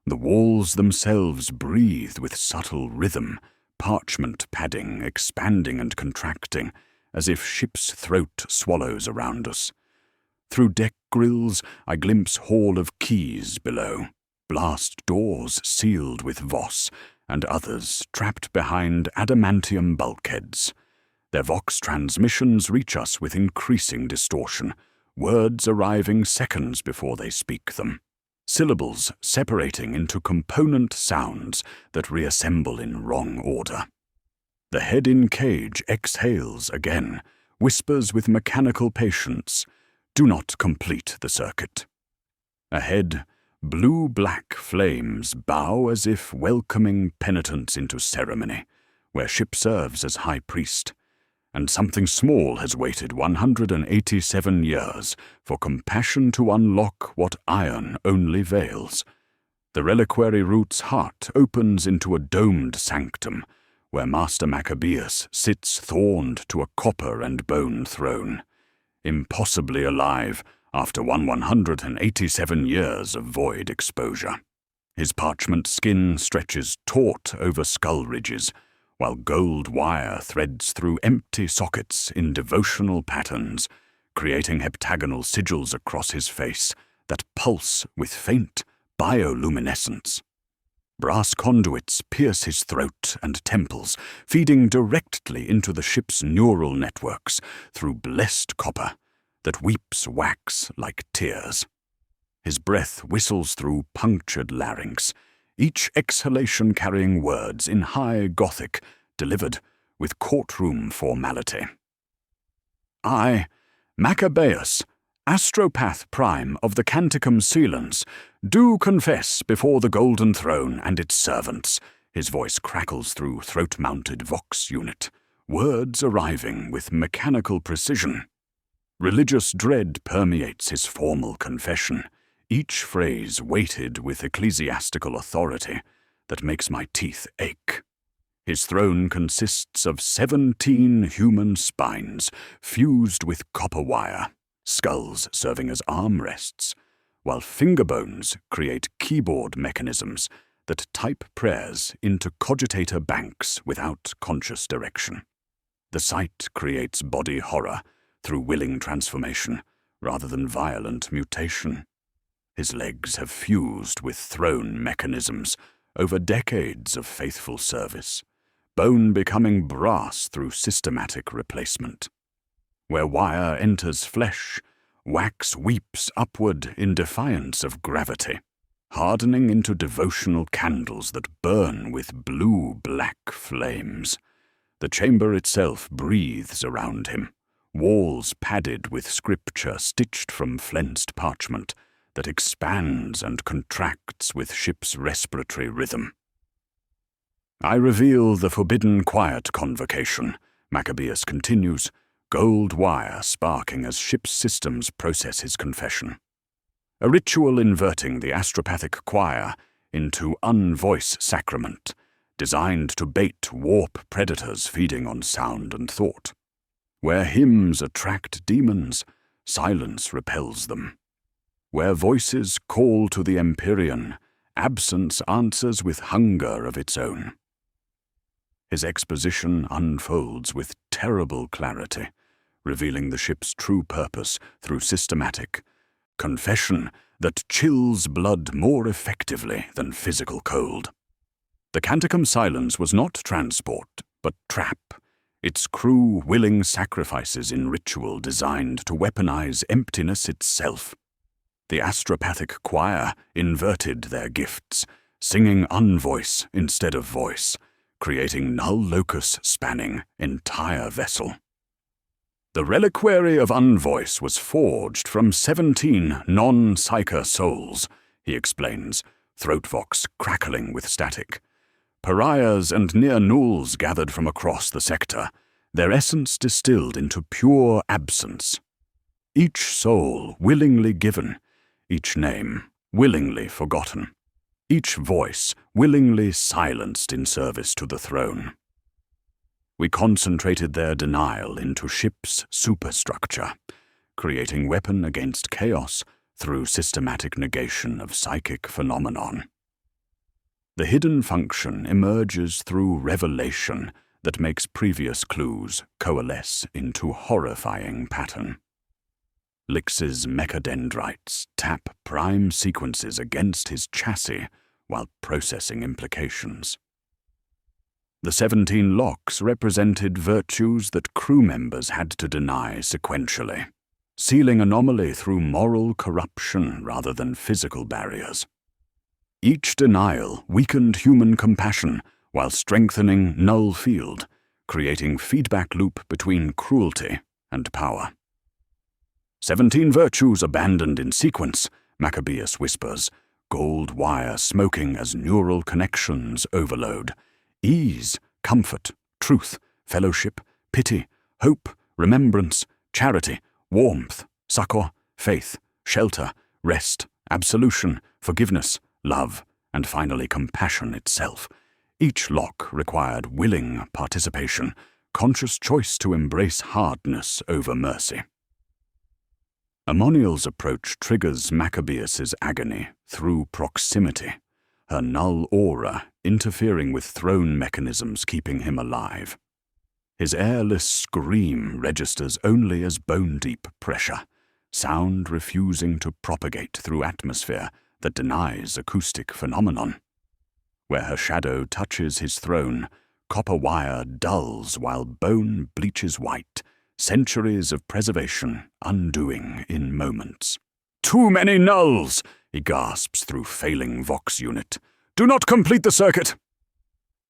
The walls themselves breathe with subtle rhythm, parchment padding expanding and contracting, as if ship's throat swallows around us. Through deck grills I glimpse hall of keys below, blast doors sealed with voss, and others trapped behind adamantium bulkheads. Their vox transmissions reach us with increasing distortion, words arriving seconds before they speak them, syllables separating into component sounds that reassemble in wrong order. The head in cage exhales again, whispers with mechanical patience, "Do not complete the circuit." Ahead, blue-black flames bow as if welcoming penitents into ceremony, where ship serves as high priest, and something small has waited 187 years for compassion to unlock what iron only veils. The reliquary route's heart opens into a domed sanctum, where Master Maccabeus sits thorned to a copper and bone throne, impossibly alive after 187 years of void exposure. His parchment skin stretches taut over skull ridges, while gold wire threads through empty sockets in devotional patterns, creating heptagonal sigils across his face that pulse with faint bioluminescence. Brass conduits pierce his throat and temples, feeding directly into the ship's neural networks through blessed copper that weeps wax like tears. His breath whistles through punctured larynx, each exhalation carrying words in high Gothic, delivered with courtroom formality. I, Maccabeus, Astropath Prime of the Canticum Sealens, do confess before the Golden Throne and its servants. His voice crackles through throat-mounted vox unit, words arriving with mechanical precision. Religious dread permeates his formal confession, each phrase weighted with ecclesiastical authority that makes my teeth ache. His throne consists of 17 human spines fused with copper wire, skulls serving as armrests, while finger bones create keyboard mechanisms that type prayers into cogitator banks without conscious direction. The sight creates body horror through willing transformation rather than violent mutation. His legs have fused with throne mechanisms over decades of faithful service, bone becoming brass through systematic replacement. Where wire enters flesh, wax weeps upward in defiance of gravity, hardening into devotional candles that burn with blue-black flames. The chamber itself breathes around him, walls padded with scripture stitched from flensed parchment that expands and contracts with ship's respiratory rhythm. I reveal the forbidden quiet convocation, Maccabeus continues, gold wire sparking as ship's systems process his confession. A ritual inverting the astropathic choir into unvoice sacrament, designed to bait warp predators feeding on sound and thought. Where hymns attract demons, silence repels them. Where voices call to the Imperium, absence answers with hunger of its own. His exposition unfolds with terrible clarity, revealing the ship's true purpose through systematic confession that chills blood more effectively than physical cold. The Canticum Silence was not transport, but trap, its crew willing sacrifices in ritual designed to weaponize emptiness itself. The astropathic choir inverted their gifts, singing unvoice instead of voice, creating null locus spanning entire vessel. The reliquary of Unvoice was forged from 17 non-psyker souls, he explains, throat-vox crackling with static. Pariahs and near-nulls gathered from across the sector, their essence distilled into pure absence. Each soul willingly given, each name willingly forgotten, each voice willingly silenced in service to the throne. We concentrated their denial into ship's superstructure, creating weapon against chaos through systematic negation of psychic phenomenon. The hidden function emerges through revelation that makes previous clues coalesce into horrifying pattern. Lix's mechadendrites tap prime sequences against his chassis while processing implications. The 17 locks represented virtues that crew members had to deny sequentially, sealing anomaly through moral corruption rather than physical barriers. Each denial weakened human compassion while strengthening null field, creating feedback loop between cruelty and power. 17 virtues abandoned in sequence, Maccabeus whispers, gold wire smoking as neural connections overload. Ease, comfort, truth, fellowship, pity, hope, remembrance, charity, warmth, succor, faith, shelter, rest, absolution, forgiveness, love, and finally compassion itself. Each lock required willing participation, conscious choice to embrace hardness over mercy. Ammoniel's approach triggers Maccabeus's agony through proximity, her null aura interfering with throne mechanisms keeping him alive. His airless scream registers only as bone-deep pressure, sound refusing to propagate through atmosphere that denies acoustic phenomenon. Where her shadow touches his throne, copper wire dulls while bone bleaches white, centuries of preservation undoing in moments. "Too many nulls!" he gasps through failing Vox unit. "Do not complete the circuit!"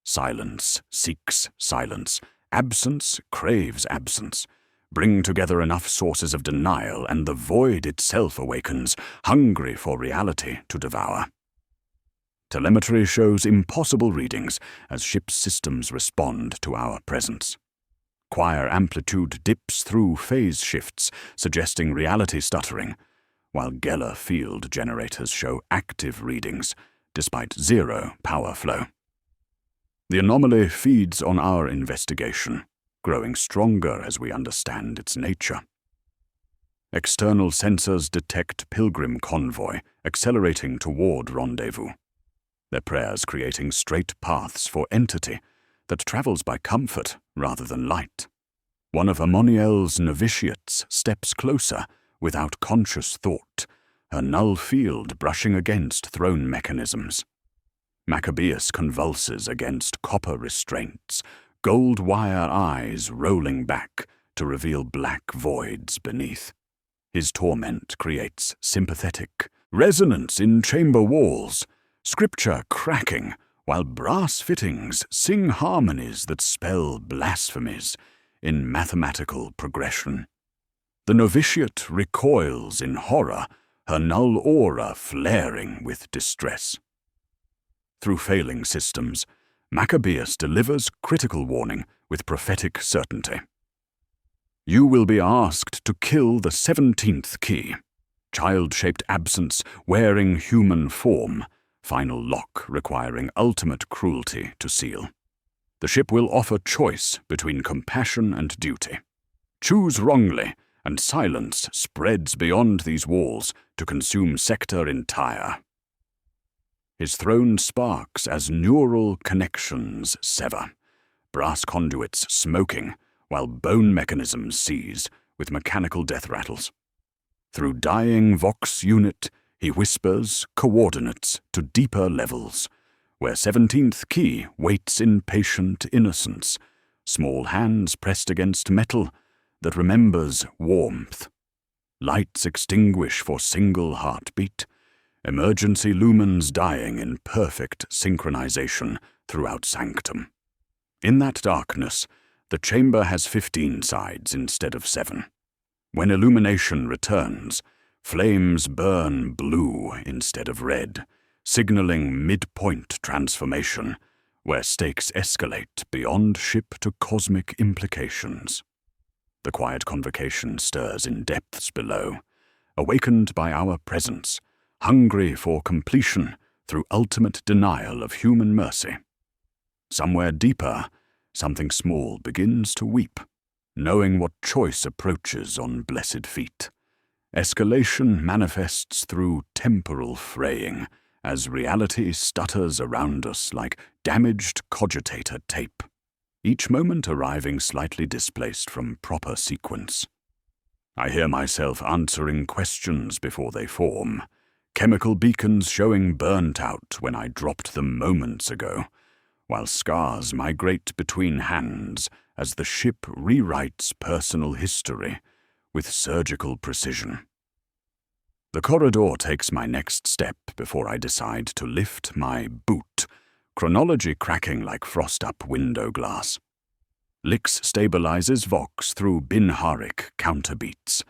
Silence seeks silence. Absence craves absence. Bring together enough sources of denial and the void itself awakens, hungry for reality to devour. Telemetry shows impossible readings as ship's systems respond to our presence. Choir amplitude dips through phase shifts, suggesting reality stuttering, while Geller field generators show active readings, despite zero power flow. The anomaly feeds on our investigation, growing stronger as we understand its nature. External sensors detect pilgrim convoy, accelerating toward rendezvous, their prayers creating straight paths for entity that travels by comfort rather than light. One of Ammoniel's novitiates steps closer without conscious thought, her null field brushing against throne mechanisms. Maccabeus convulses against copper restraints, gold wire eyes rolling back to reveal black voids beneath. His torment creates sympathetic resonance in chamber walls, scripture cracking, while brass fittings sing harmonies that spell blasphemies in mathematical progression. The novitiate recoils in horror, her null aura flaring with distress. Through failing systems, Maccabeus delivers critical warning with prophetic certainty. You will be asked to kill the 17th key, child-shaped absence wearing human form, final lock requiring ultimate cruelty to seal. The ship will offer choice between compassion and duty. Choose wrongly, and silence spreads beyond these walls to consume sector entire. His throne sparks as neural connections sever, brass conduits smoking, while bone mechanisms seize with mechanical death rattles. Through dying Vox unit, he whispers coordinates to deeper levels, where 17th key waits in patient innocence, small hands pressed against metal that remembers warmth. Lights extinguish for single heartbeat, emergency lumens dying in perfect synchronization throughout sanctum. In that darkness, The chamber has 15 sides instead of 7. When illumination returns, flames burn blue instead of red, signaling midpoint transformation, where stakes escalate beyond ship to cosmic implications. The quiet convocation stirs in depths below, awakened by our presence, hungry for completion through ultimate denial of human mercy. Somewhere deeper, something small begins to weep, knowing what choice approaches on blessed feet. Escalation manifests through temporal fraying, as reality stutters around us like damaged cogitator tape, each moment arriving slightly displaced from proper sequence. I hear myself answering questions before they form, chemical beacons showing burnt out when I dropped them moments ago, while scars migrate between hands as the ship rewrites personal history with surgical precision. The corridor takes my next step before I decide to lift my boot, chronology cracking like frost-up window glass. Lix stabilizes Vox through Binharik counterbeats,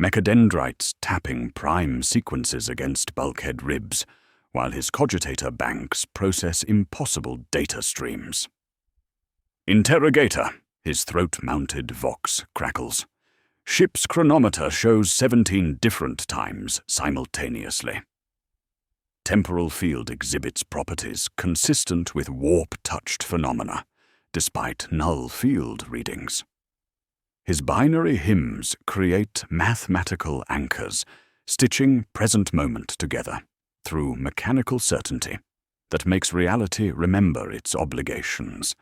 mechadendrites tapping prime sequences against bulkhead ribs, while his cogitator banks process impossible data streams. Interrogator, his throat-mounted Vox crackles. Ship's chronometer shows 17 different times simultaneously. Temporal field exhibits properties consistent with warp-touched phenomena, despite null field readings. His binary hymns create mathematical anchors, stitching present moment together through mechanical certainty that makes reality remember its obligations.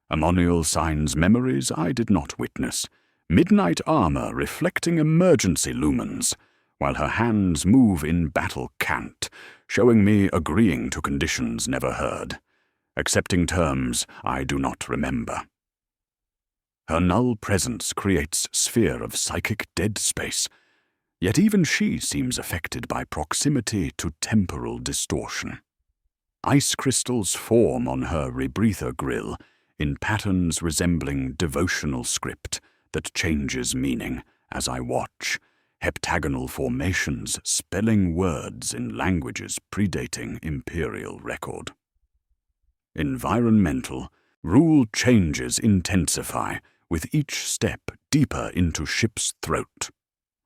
Ammonial signs memories I did not witness, midnight armor reflecting emergency lumens, while her hands move in battle cant, showing me agreeing to conditions never heard, accepting terms I do not remember. Her null presence creates sphere of psychic dead space, yet even she seems affected by proximity to temporal distortion. Ice crystals form on her rebreather grill in patterns resembling devotional script that changes meaning as I watch, heptagonal formations spelling words in languages predating Imperial record. Environmental, rule changes intensify with each step deeper into ship's throat.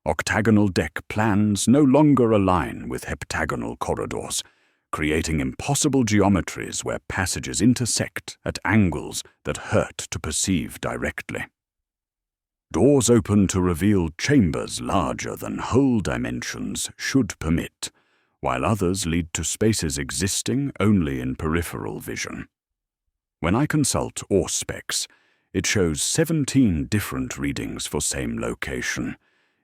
Octagonal deck plans no longer align with heptagonal corridors, creating impossible geometries where passages intersect at angles that hurt to perceive directly. Doors open to reveal chambers larger than whole dimensions should permit, while others lead to spaces existing only in peripheral vision. When I consult Auspex, it shows 17 different readings for same location,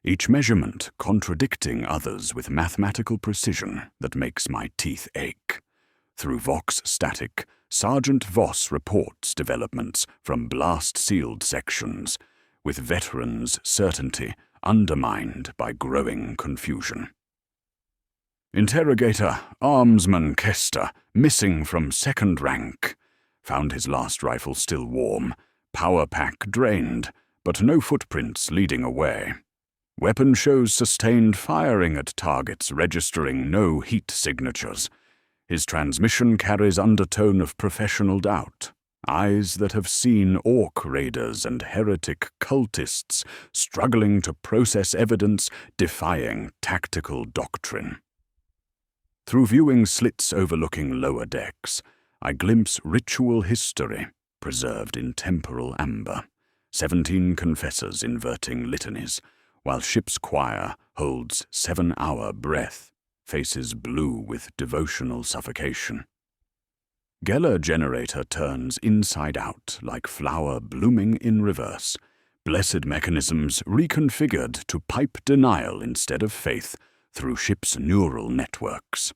each measurement contradicting others with mathematical precision that makes my teeth ache. Through Vox static, Sergeant Voss reports developments from blast-sealed sections, with veterans' certainty undermined by growing confusion. Interrogator Armsman Kester, missing from second rank, found his last rifle still warm, power pack drained, but no footprints leading away. Weapon shows sustained firing at targets registering no heat signatures. His transmission carries undertone of professional doubt. Eyes that have seen orc raiders and heretic cultists struggling to process evidence, defying tactical doctrine. Through viewing slits overlooking lower decks, I glimpse ritual history preserved in temporal amber, 17 confessors inverting litanies, while ship's choir holds 7-hour breath, faces blue with devotional suffocation. Geller generator turns inside out like flower blooming in reverse, blessed mechanisms reconfigured to pipe denial instead of faith through ship's neural networks.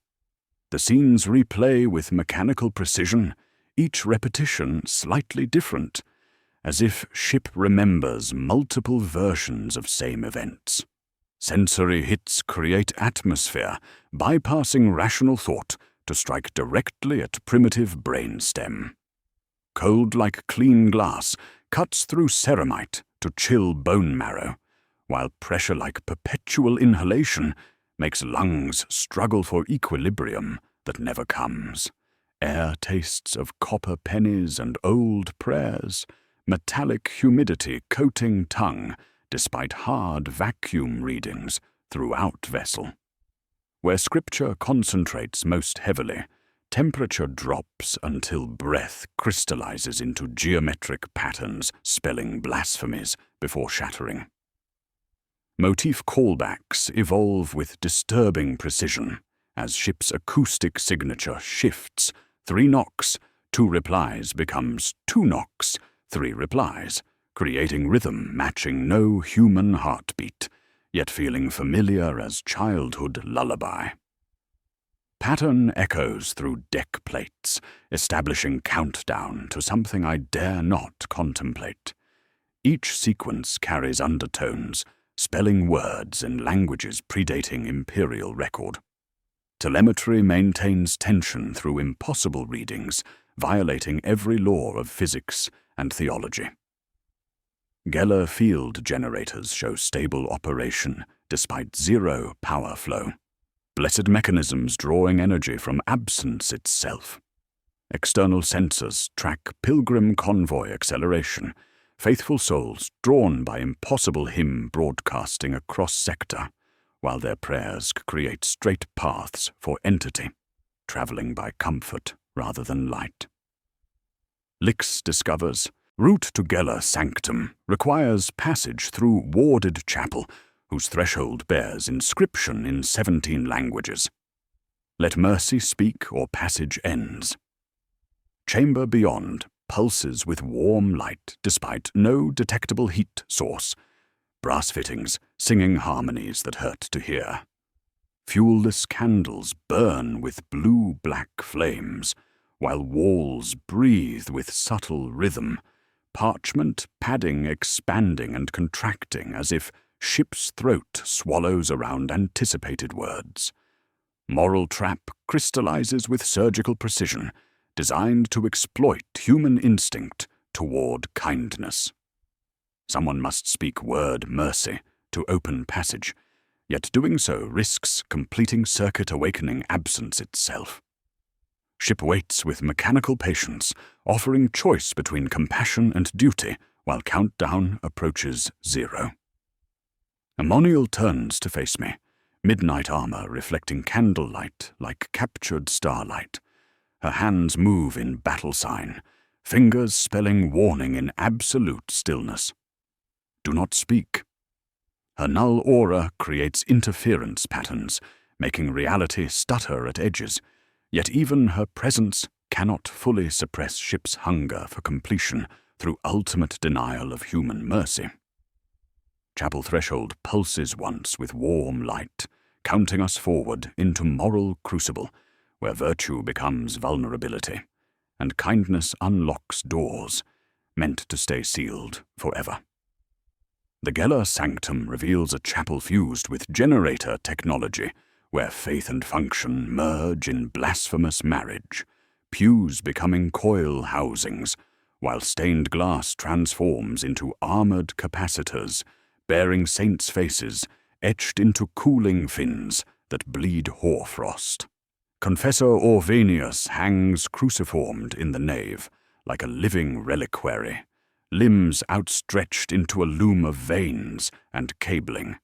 The scenes replay with mechanical precision, each repetition slightly different, as if ship remembers multiple versions of same events. Sensory hits create atmosphere, bypassing rational thought to strike directly at primitive brainstem. Cold like clean glass, cuts through ceramite to chill bone marrow, while pressure like perpetual inhalation makes lungs struggle for equilibrium that never comes. Air tastes of copper pennies and old prayers, metallic humidity coating tongue despite hard vacuum readings throughout vessel. Where scripture concentrates most heavily, temperature drops until breath crystallizes into geometric patterns spelling blasphemies before shattering. Motif callbacks evolve with disturbing precision as ship's acoustic signature shifts. 3 knocks, 2 replies becomes 2 knocks, 3 replies, creating rhythm matching no human heartbeat, yet feeling familiar as childhood lullaby. Pattern echoes through deck plates, establishing countdown to something I dare not contemplate. Each sequence carries undertones, spelling words in languages predating Imperial record. Telemetry maintains tension through impossible readings, violating every law of physics and theology. Geller field generators show stable operation despite 0 power flow. Blessed mechanisms drawing energy from absence itself. External sensors track pilgrim convoy acceleration, faithful souls drawn by impossible hymn broadcasting across sector, while their prayers create straight paths for entity, traveling by comfort rather than light. Lix discovers route to Geller sanctum requires passage through warded chapel, whose threshold bears inscription in 17 languages. Let mercy speak or passage ends. Chamber beyond pulses with warm light despite no detectable heat source. Brass fittings singing harmonies that hurt to hear. Fuelless candles burn with blue-black flames, while walls breathe with subtle rhythm, parchment padding expanding and contracting as if ship's throat swallows around anticipated words. Moral trap crystallizes with surgical precision, designed to exploit human instinct toward kindness. Someone must speak word mercy to open passage, yet doing so risks completing circuit awakening absence itself. Ship waits with mechanical patience, offering choice between compassion and duty while countdown approaches 0. Ammoniel turns to face me, midnight armor reflecting candlelight like captured starlight. Her hands move in battle sign, fingers spelling warning in absolute stillness. Do not speak. Her null aura creates interference patterns, making reality stutter at edges, yet even her presence cannot fully suppress ship's hunger for completion through ultimate denial of human mercy. Chapel threshold pulses once with warm light, counting us forward into moral crucible, where virtue becomes vulnerability, and kindness unlocks doors, meant to stay sealed forever. The Geller sanctum reveals a chapel fused with generator technology, where faith and function merge in blasphemous marriage, pews becoming coil housings, while stained glass transforms into armored capacitors, bearing saints' faces etched into cooling fins that bleed hoarfrost. Confessor Orvanius hangs cruciformed in the nave, like a living reliquary, limbs outstretched into a loom of veins and cabling,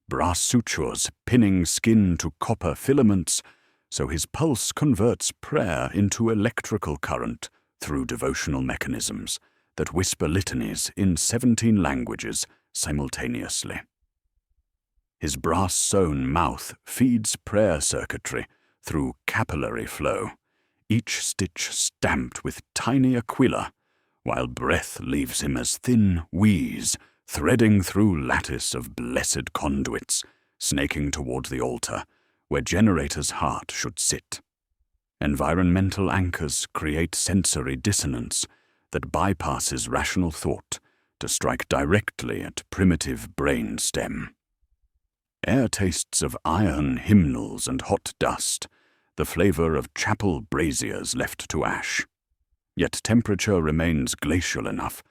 brass sutures pinning skin to copper filaments, so his pulse converts prayer into electrical current through devotional mechanisms that whisper litanies in 17 languages simultaneously. His brass-sewn mouth feeds prayer circuitry through capillary flow, each stitch stamped with tiny aquila, while breath leaves him as thin wheeze, threading through lattice of blessed conduits, snaking toward the altar, where generator's heart should sit. Environmental anchors create sensory dissonance that bypasses rational thought to strike directly at primitive brain stem. Air tastes of iron hymnals and hot dust, the flavor of chapel braziers left to ash. Yet temperature remains glacial enough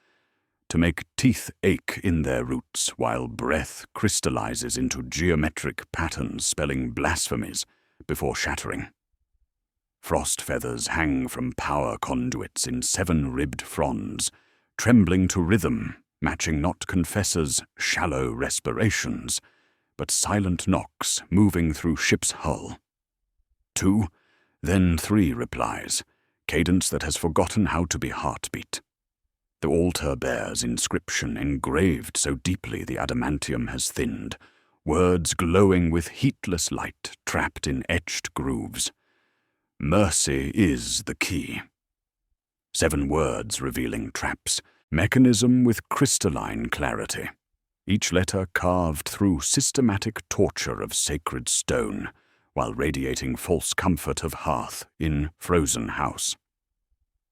to make teeth ache in their roots while breath crystallizes into geometric patterns spelling blasphemies before shattering. Frost feathers hang from power conduits in 7-ribbed fronds, trembling to rhythm, matching not confessors' shallow respirations, but silent knocks moving through ship's hull. 2, then 3 replies, cadence that has forgotten how to be heartbeat. The altar bears inscription engraved so deeply the adamantium has thinned, words glowing with heatless light trapped in etched grooves. Mercy is the key. 7 words revealing traps, mechanism with crystalline clarity, each letter carved through systematic torture of sacred stone, while radiating false comfort of hearth in frozen house.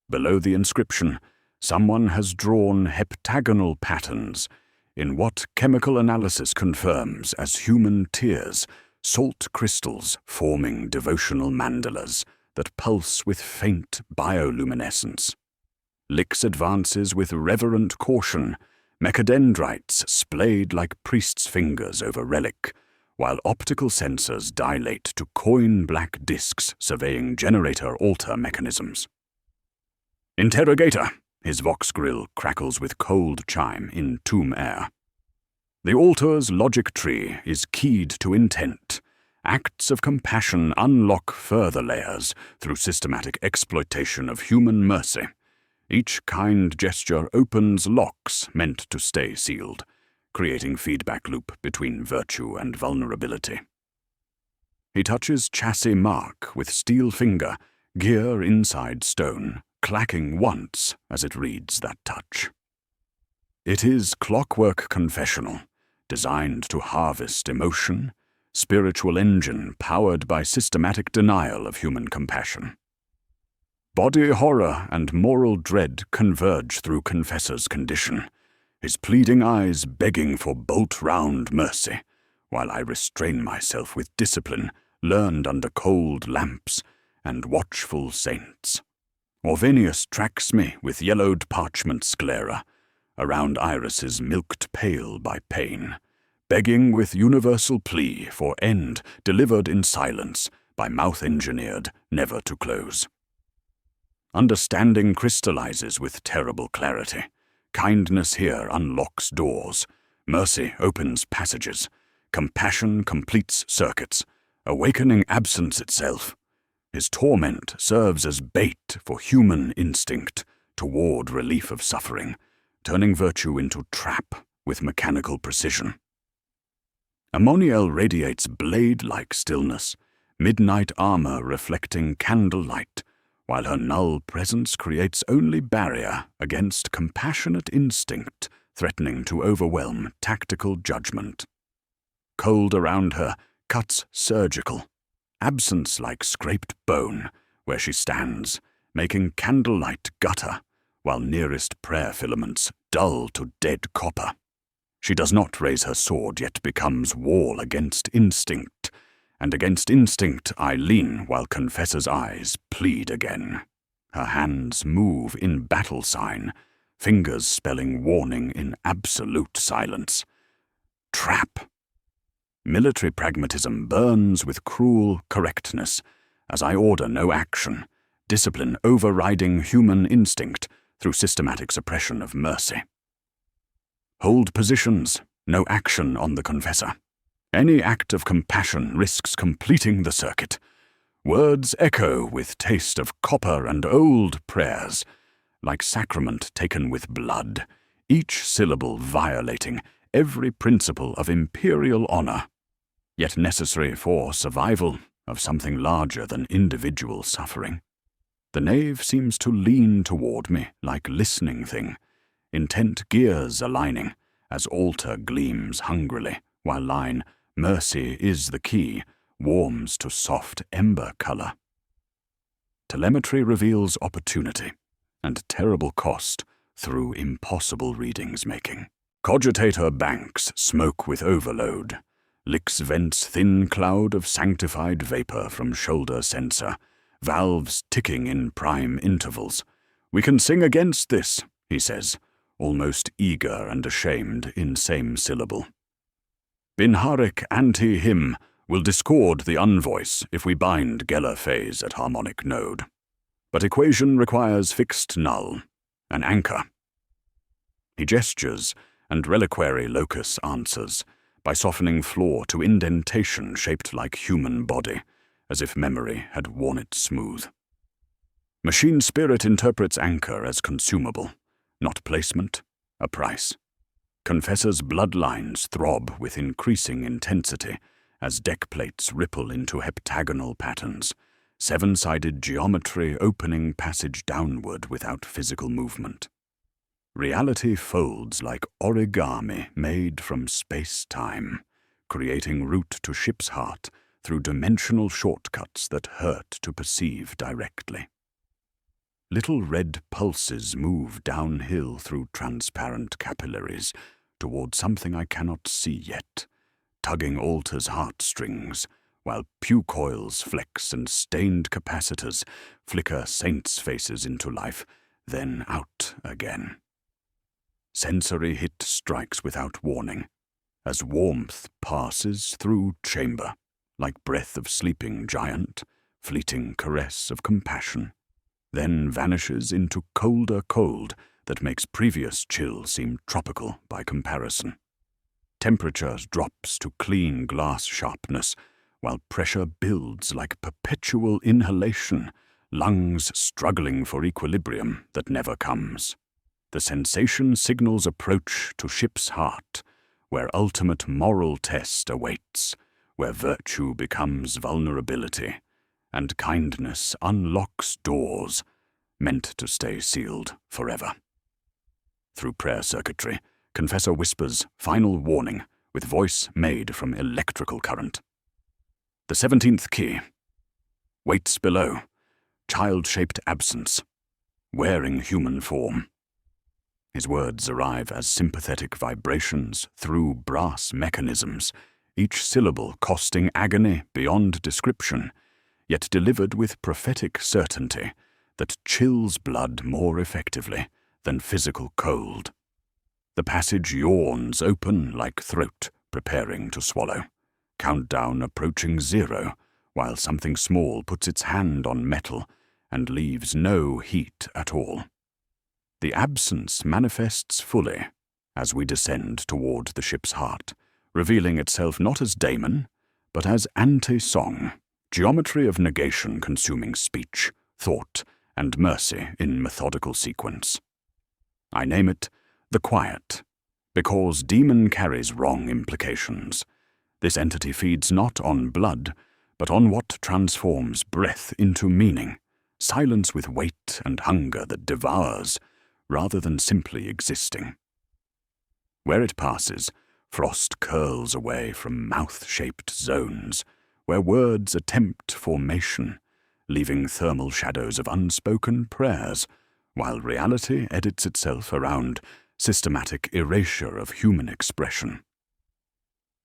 Below the inscription, someone has drawn heptagonal patterns in what chemical analysis confirms as human tears, salt crystals forming devotional mandalas that pulse with faint bioluminescence. Lix advances with reverent caution, mechadendrites splayed like priests' fingers over relic, while optical sensors dilate to coin-black discs surveying generator altar mechanisms. Interrogator! His vox grill crackles with cold chime in tomb air. The altar's logic tree is keyed to intent. Acts of compassion unlock further layers through systematic exploitation of human mercy. Each kind gesture opens locks meant to stay sealed, creating feedback loop between virtue and vulnerability. He touches chassis mark with steel finger, gear inside stone, clacking once as it reads that touch. It is clockwork confessional, designed to harvest emotion, spiritual engine powered by systematic denial of human compassion. Body horror and moral dread converge through confessor's condition, his pleading eyes begging for bolt-round mercy, while I restrain myself with discipline learned under cold lamps and watchful saints. Orvenius tracks me with yellowed parchment sclera, around irises milked pale by pain, begging with universal plea for end delivered in silence by mouth engineered never to close. Understanding crystallizes with terrible clarity. Kindness here unlocks doors. Mercy opens passages. Compassion completes circuits, awakening absence itself. His torment serves as bait for human instinct toward relief of suffering, turning virtue into trap with mechanical precision. Ammoniel radiates blade-like stillness, midnight armor reflecting candlelight, while her null presence creates only barrier against compassionate instinct threatening to overwhelm tactical judgment. Cold around her cuts surgical, absence like scraped bone where she stands, making candlelight gutter, while nearest prayer filaments dull to dead copper. She does not raise her sword, yet becomes wall against instinct, and against instinct I lean while confessor's eyes plead again. Her hands move in battle sign, fingers spelling warning in absolute silence. Trap! Military pragmatism burns with cruel correctness as I order no action, discipline overriding human instinct through systematic suppression of mercy. Hold positions, no action on the confessor. Any act of compassion risks completing the circuit. Words echo with taste of copper and old prayers, like sacrament taken with blood, each syllable violating every principle of imperial honor, yet necessary for survival of something larger than individual suffering. The knave seems to lean toward me like listening thing, intent gears aligning as altar gleams hungrily, while line, mercy is the key, warms to soft ember color. Telemetry reveals opportunity and terrible cost through impossible readings making. Cogitator banks smoke with overload. Lix vents thin cloud of sanctified vapor from shoulder sensor, valves ticking in prime intervals. We can sing against this, he says, almost eager and ashamed in same syllable. Binharik anti-him will discord the unvoice if we bind Geller phase at harmonic node. But equation requires fixed null, an anchor. He gestures, and reliquary locus answers, by softening floor to indentation shaped like human body, as if memory had worn it smooth. Machine spirit interprets anchor as consumable, not placement, a price. Confessor's bloodlines throb with increasing intensity as deck plates ripple into heptagonal patterns, seven-sided geometry opening passage downward without physical movement. Reality folds like origami made from space-time, creating route to ship's heart through dimensional shortcuts that hurt to perceive directly. Little red pulses move downhill through transparent capillaries toward something I cannot see yet, tugging Altar's heartstrings, while pew coils flex and stained capacitors flicker saints' faces into life, then out again. Sensory hit strikes without warning, as warmth passes through chamber, like breath of sleeping giant, fleeting caress of compassion, then vanishes into colder cold that makes previous chill seem tropical by comparison. Temperature drops to clean glass sharpness, while pressure builds like perpetual inhalation, lungs struggling for equilibrium that never comes. The sensation signals approach to ship's heart, where ultimate moral test awaits, where virtue becomes vulnerability, and kindness unlocks doors meant to stay sealed forever. Through prayer circuitry, Confessor whispers final warning with voice made from electrical current. The 17th key. Waits below. Child-shaped absence. Wearing human form. His words arrive as sympathetic vibrations through brass mechanisms, each syllable costing agony beyond description, yet delivered with prophetic certainty that chills blood more effectively than physical cold. The passage yawns open like throat preparing to swallow, countdown approaching 0, while something small puts its hand on metal and leaves no heat at all. The absence manifests fully as we descend toward the ship's heart, revealing itself not as daemon, but as anti-song, geometry of negation consuming speech, thought, and mercy in methodical sequence. I name it the Quiet, because demon carries wrong implications. This entity feeds not on blood, but on what transforms breath into meaning, silence with weight and hunger that devours, rather than simply existing. Where it passes, frost curls away from mouth-shaped zones, where words attempt formation, leaving thermal shadows of unspoken prayers, while reality edits itself around systematic erasure of human expression.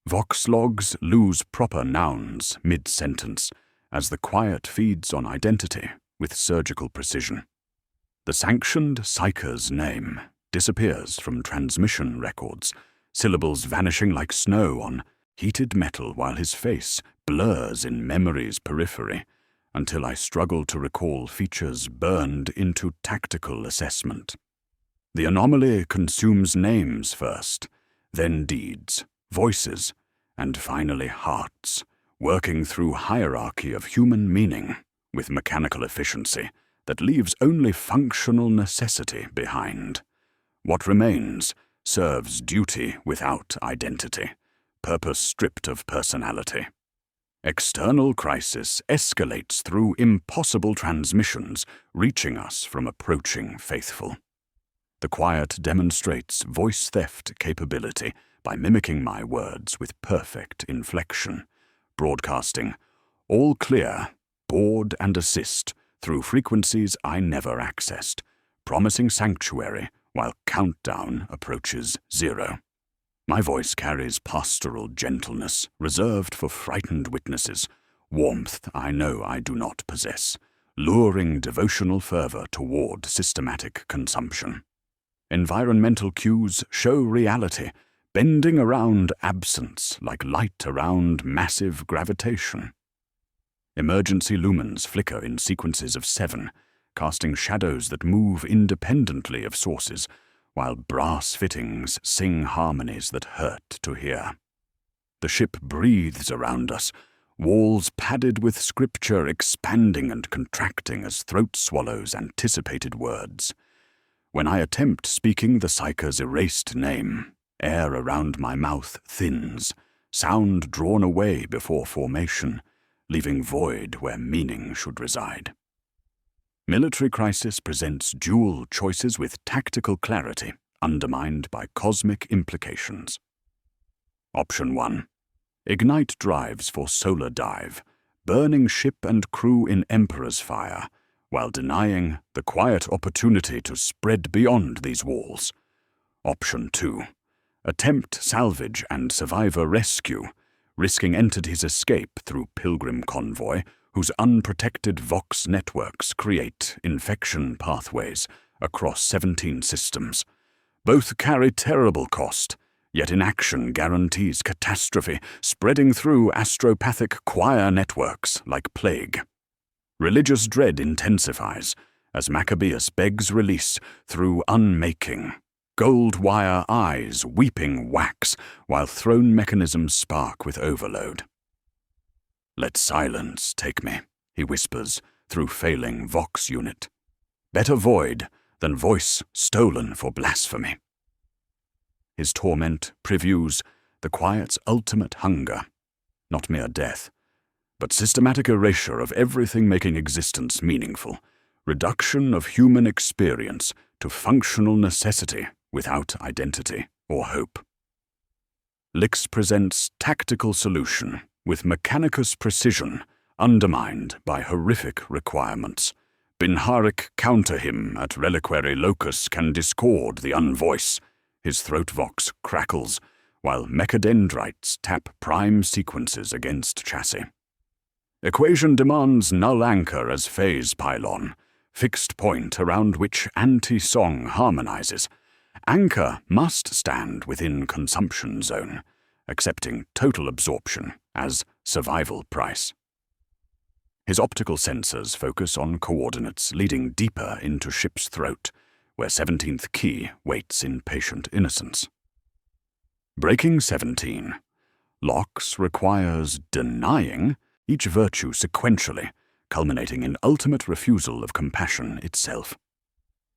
Vox logs lose proper nouns mid-sentence, as the Quiet feeds on identity with surgical precision. The sanctioned psyker's name disappears from transmission records, syllables vanishing like snow on heated metal while his face blurs in memory's periphery, until I struggle to recall features burned into tactical assessment. The anomaly consumes names first, then deeds, voices, and finally hearts, working through hierarchy of human meaning with mechanical efficiency that leaves only functional necessity behind. What remains serves duty without identity, purpose stripped of personality. External crisis escalates through impossible transmissions, reaching us from approaching faithful. The Quiet demonstrates voice theft capability by mimicking my words with perfect inflection, broadcasting all clear, board and assist through frequencies I never accessed, promising sanctuary while countdown approaches 0. My voice carries pastoral gentleness reserved for frightened witnesses, warmth I know I do not possess, luring devotional fervor toward systematic consumption. Environmental cues show reality, bending around absence like light around massive gravitation. Emergency lumens flicker in sequences of 7, casting shadows that move independently of sources, while brass fittings sing harmonies that hurt to hear. The ship breathes around us, walls padded with scripture expanding and contracting as throat swallows anticipated words. When I attempt speaking the Psyker's erased name, air around my mouth thins, sound drawn away before formation, leaving void where meaning should reside. Military Crisis presents dual choices with tactical clarity, undermined by cosmic implications. Option 1. Ignite drives for solar dive, burning ship and crew in Emperor's fire, while denying the quiet opportunity to spread beyond these walls. Option 2. Attempt salvage and survivor rescue, risking entities' escape through Pilgrim convoy, whose unprotected Vox networks create infection pathways across 17 systems. Both carry terrible cost, yet inaction guarantees catastrophe, spreading through astropathic choir networks like plague. Religious dread intensifies as Maccabeus begs release through unmaking. Gold wire eyes weeping wax while throne mechanisms spark with overload. "Let silence take me," he whispers through failing Vox unit. "Better void than voice stolen for blasphemy." His torment previews the quiet's ultimate hunger, not mere death, but systematic erasure of everything making existence meaningful, reduction of human experience to functional necessity without identity or hope. Lix presents tactical solution with mechanicus precision undermined by horrific requirements. Binharik counter him at reliquary locus can discord the unvoice. His throat vox crackles, while mechadendrites tap prime sequences against chassis. Equation demands null anchor as phase pylon, fixed point around which anti-song harmonizes. Anchor must stand within consumption zone, accepting total absorption as survival price. His optical sensors focus on coordinates leading deeper into ship's throat, where 17th key waits in patient innocence. Breaking 17. Locks requires denying each virtue sequentially, culminating in ultimate refusal of compassion itself.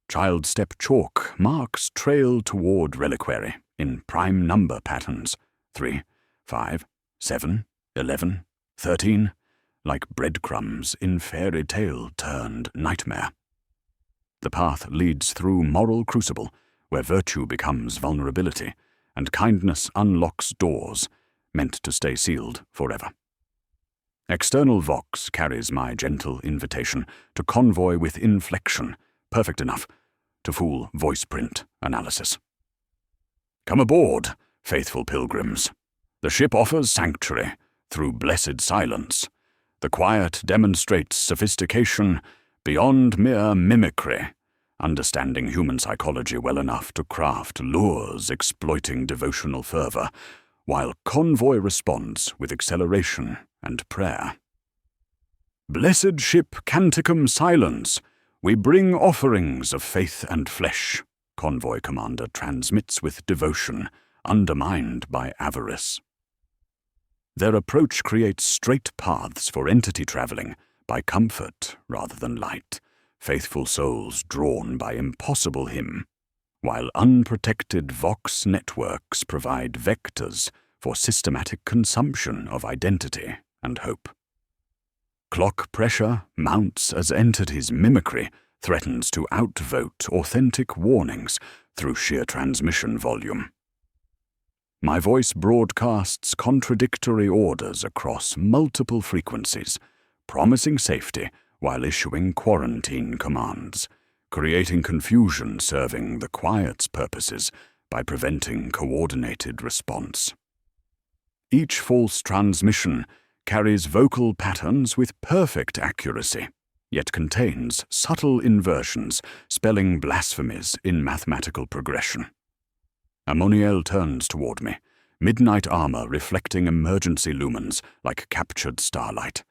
Child step chalk marks trail toward reliquary in prime number patterns 3, 5, 7, 11, 13, like breadcrumbs in fairy tale turned nightmare. The path leads through moral crucible, where virtue becomes vulnerability, and kindness unlocks doors meant to stay sealed forever. External vox carries my gentle invitation to convoy with inflection, perfect enough to fool voice print analysis. "Come aboard, faithful pilgrims. The ship offers sanctuary through blessed silence. The quiet demonstrates sophistication beyond mere mimicry, understanding human psychology well enough to craft lures exploiting devotional fervor, while convoy responds with acceleration and prayer. Blessed ship canticum silence, we bring offerings of faith and flesh," convoy commander transmits with devotion, undermined by avarice. Their approach creates straight paths for entity traveling by comfort rather than light, faithful souls drawn by impossible hymn, while unprotected Vox networks provide vectors for systematic consumption of identity and hope. Clock pressure mounts as entities' mimicry threatens to outvote authentic warnings through sheer transmission volume. My voice broadcasts contradictory orders across multiple frequencies, promising safety while issuing quarantine commands, creating confusion serving the quiet's purposes by preventing coordinated response. Each false transmission carries vocal patterns with perfect accuracy, yet contains subtle inversions, spelling blasphemies in mathematical progression. Amoniel turns toward me, midnight armor reflecting emergency lumens like captured starlight.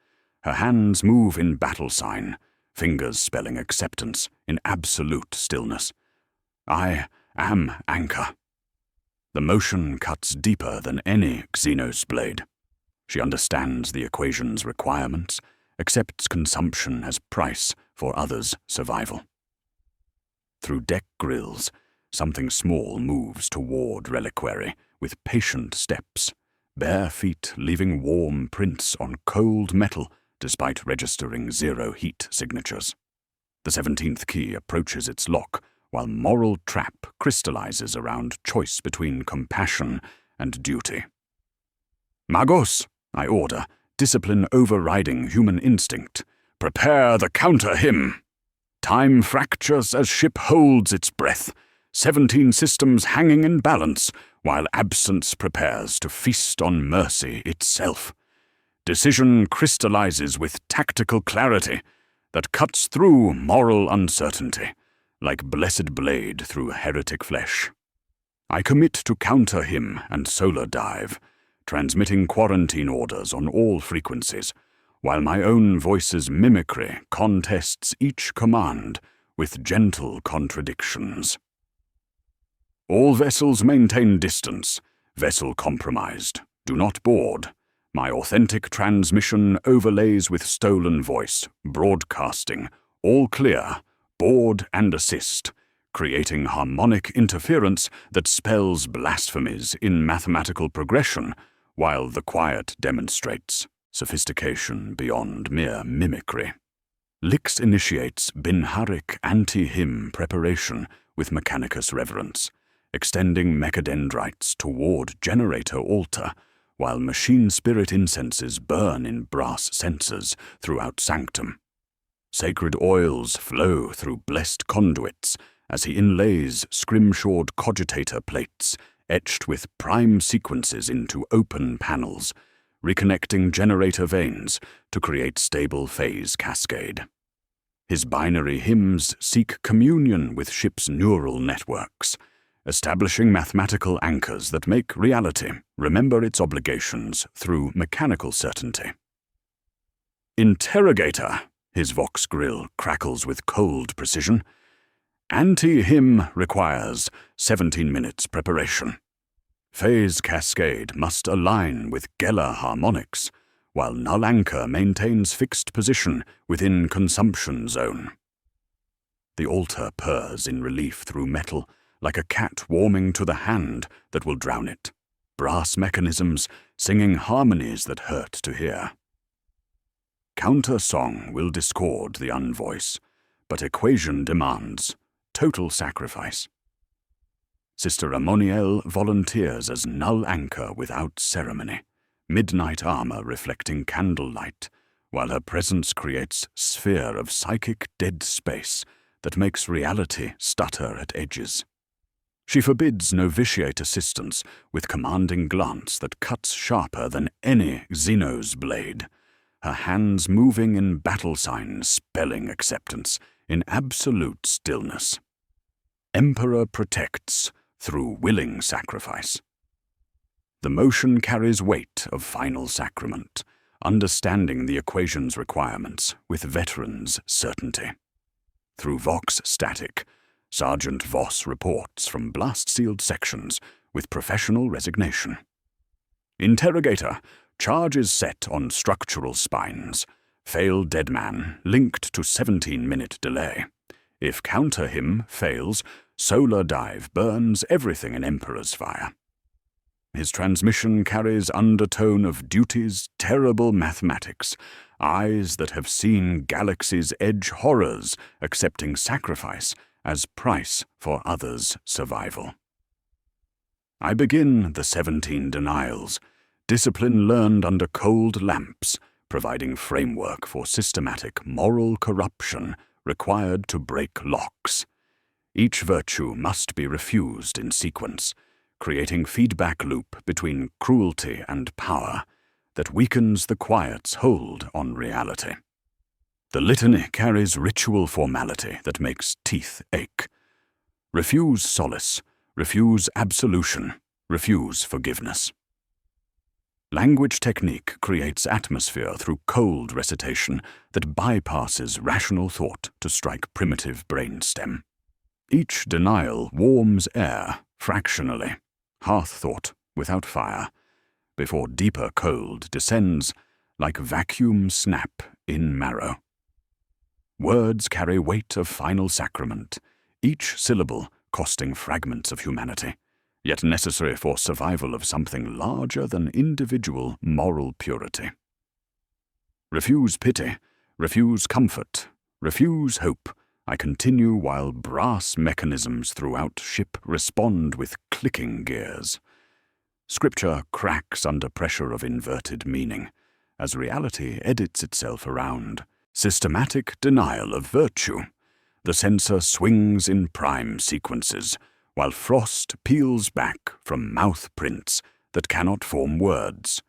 Her hands move in battle sign, fingers spelling acceptance in absolute stillness. I am anchor. The motion cuts deeper than any Xenos blade. She understands the equation's requirements, accepts consumption as price for others' survival. Through deck grills, something small moves toward reliquary with patient steps, bare feet leaving warm prints on cold metal despite registering 0 heat signatures. The 17th key approaches its lock, while moral trap crystallizes around choice between compassion and duty. Magos, I order, discipline overriding human instinct. Prepare the counter-hymn. Time fractures as ship holds its breath, 17 systems hanging in balance, while absence prepares to feast on mercy itself. Decision crystallizes with tactical clarity that cuts through moral uncertainty, like blessed blade through heretic flesh. I commit to counter him and solar dive, transmitting quarantine orders on all frequencies, while my own voice's mimicry contests each command with gentle contradictions. All vessels maintain distance. Vessel compromised. Do not board. My authentic transmission overlays with stolen voice, broadcasting, all clear, board and assist, creating harmonic interference that spells blasphemies in mathematical progression, while the quiet demonstrates sophistication beyond mere mimicry. Lix initiates Binharik anti-hymn preparation with Mechanicus reverence, extending mechadendrites toward generator altar, while machine spirit incenses burn in brass censers throughout sanctum. Sacred oils flow through blessed conduits as he inlays scrimshawed cogitator plates etched with prime sequences into open panels, reconnecting generator veins to create stable phase cascade. His binary hymns seek communion with ship's neural networks, establishing mathematical anchors that make reality remember its obligations through mechanical certainty. Interrogator, his vox grill crackles with cold precision. Anti-hymn requires 17 minutes preparation. Phase cascade must align with Geller harmonics, while null anchor maintains fixed position within consumption zone. The altar purrs in relief through metal, like a cat warming to the hand that will drown it. Brass mechanisms singing harmonies that hurt to hear. Counter-song will discord the unvoice, but equation demands total sacrifice. Sister Amoniel volunteers as null anchor without ceremony, midnight armor reflecting candlelight, while her presence creates sphere of psychic dead space that makes reality stutter at edges. She forbids novitiate assistance with commanding glance that cuts sharper than any Xenos blade, her hands moving in battle sign spelling acceptance in absolute stillness. Emperor protects through willing sacrifice. The motion carries weight of final sacrament, understanding the equation's requirements with veteran's certainty. Through Vox static, Sergeant Voss reports from blast-sealed sections with professional resignation. Interrogator, charge is set on structural spines. Fail deadman, linked to 17-minute delay. If counter-hymn fails, solar dive burns everything in Emperor's fire. His transmission carries undertone of duty's terrible mathematics, eyes that have seen galaxy's edge horrors accepting sacrifice as price for others' survival. I begin the 17 denials, discipline learned under cold lamps, providing framework for systematic moral corruption required to break locks. Each virtue must be refused in sequence, creating feedback loop between cruelty and power that weakens the quiet's hold on reality. The litany carries ritual formality that makes teeth ache. Refuse solace, refuse absolution, refuse forgiveness. Language technique creates atmosphere through cold recitation that bypasses rational thought to strike primitive brainstem. Each denial warms air fractionally, hearth thought without fire, before deeper cold descends like vacuum snap in marrow. Words carry weight of final sacrament, each syllable costing fragments of humanity, yet necessary for survival of something larger than individual moral purity. Refuse pity, refuse comfort, refuse hope. I continue while brass mechanisms throughout ship respond with clicking gears. Scripture cracks under pressure of inverted meaning, as reality edits itself around. Systematic denial of virtue. The sensor swings in prime sequences, while frost peels back from mouth prints that cannot form words.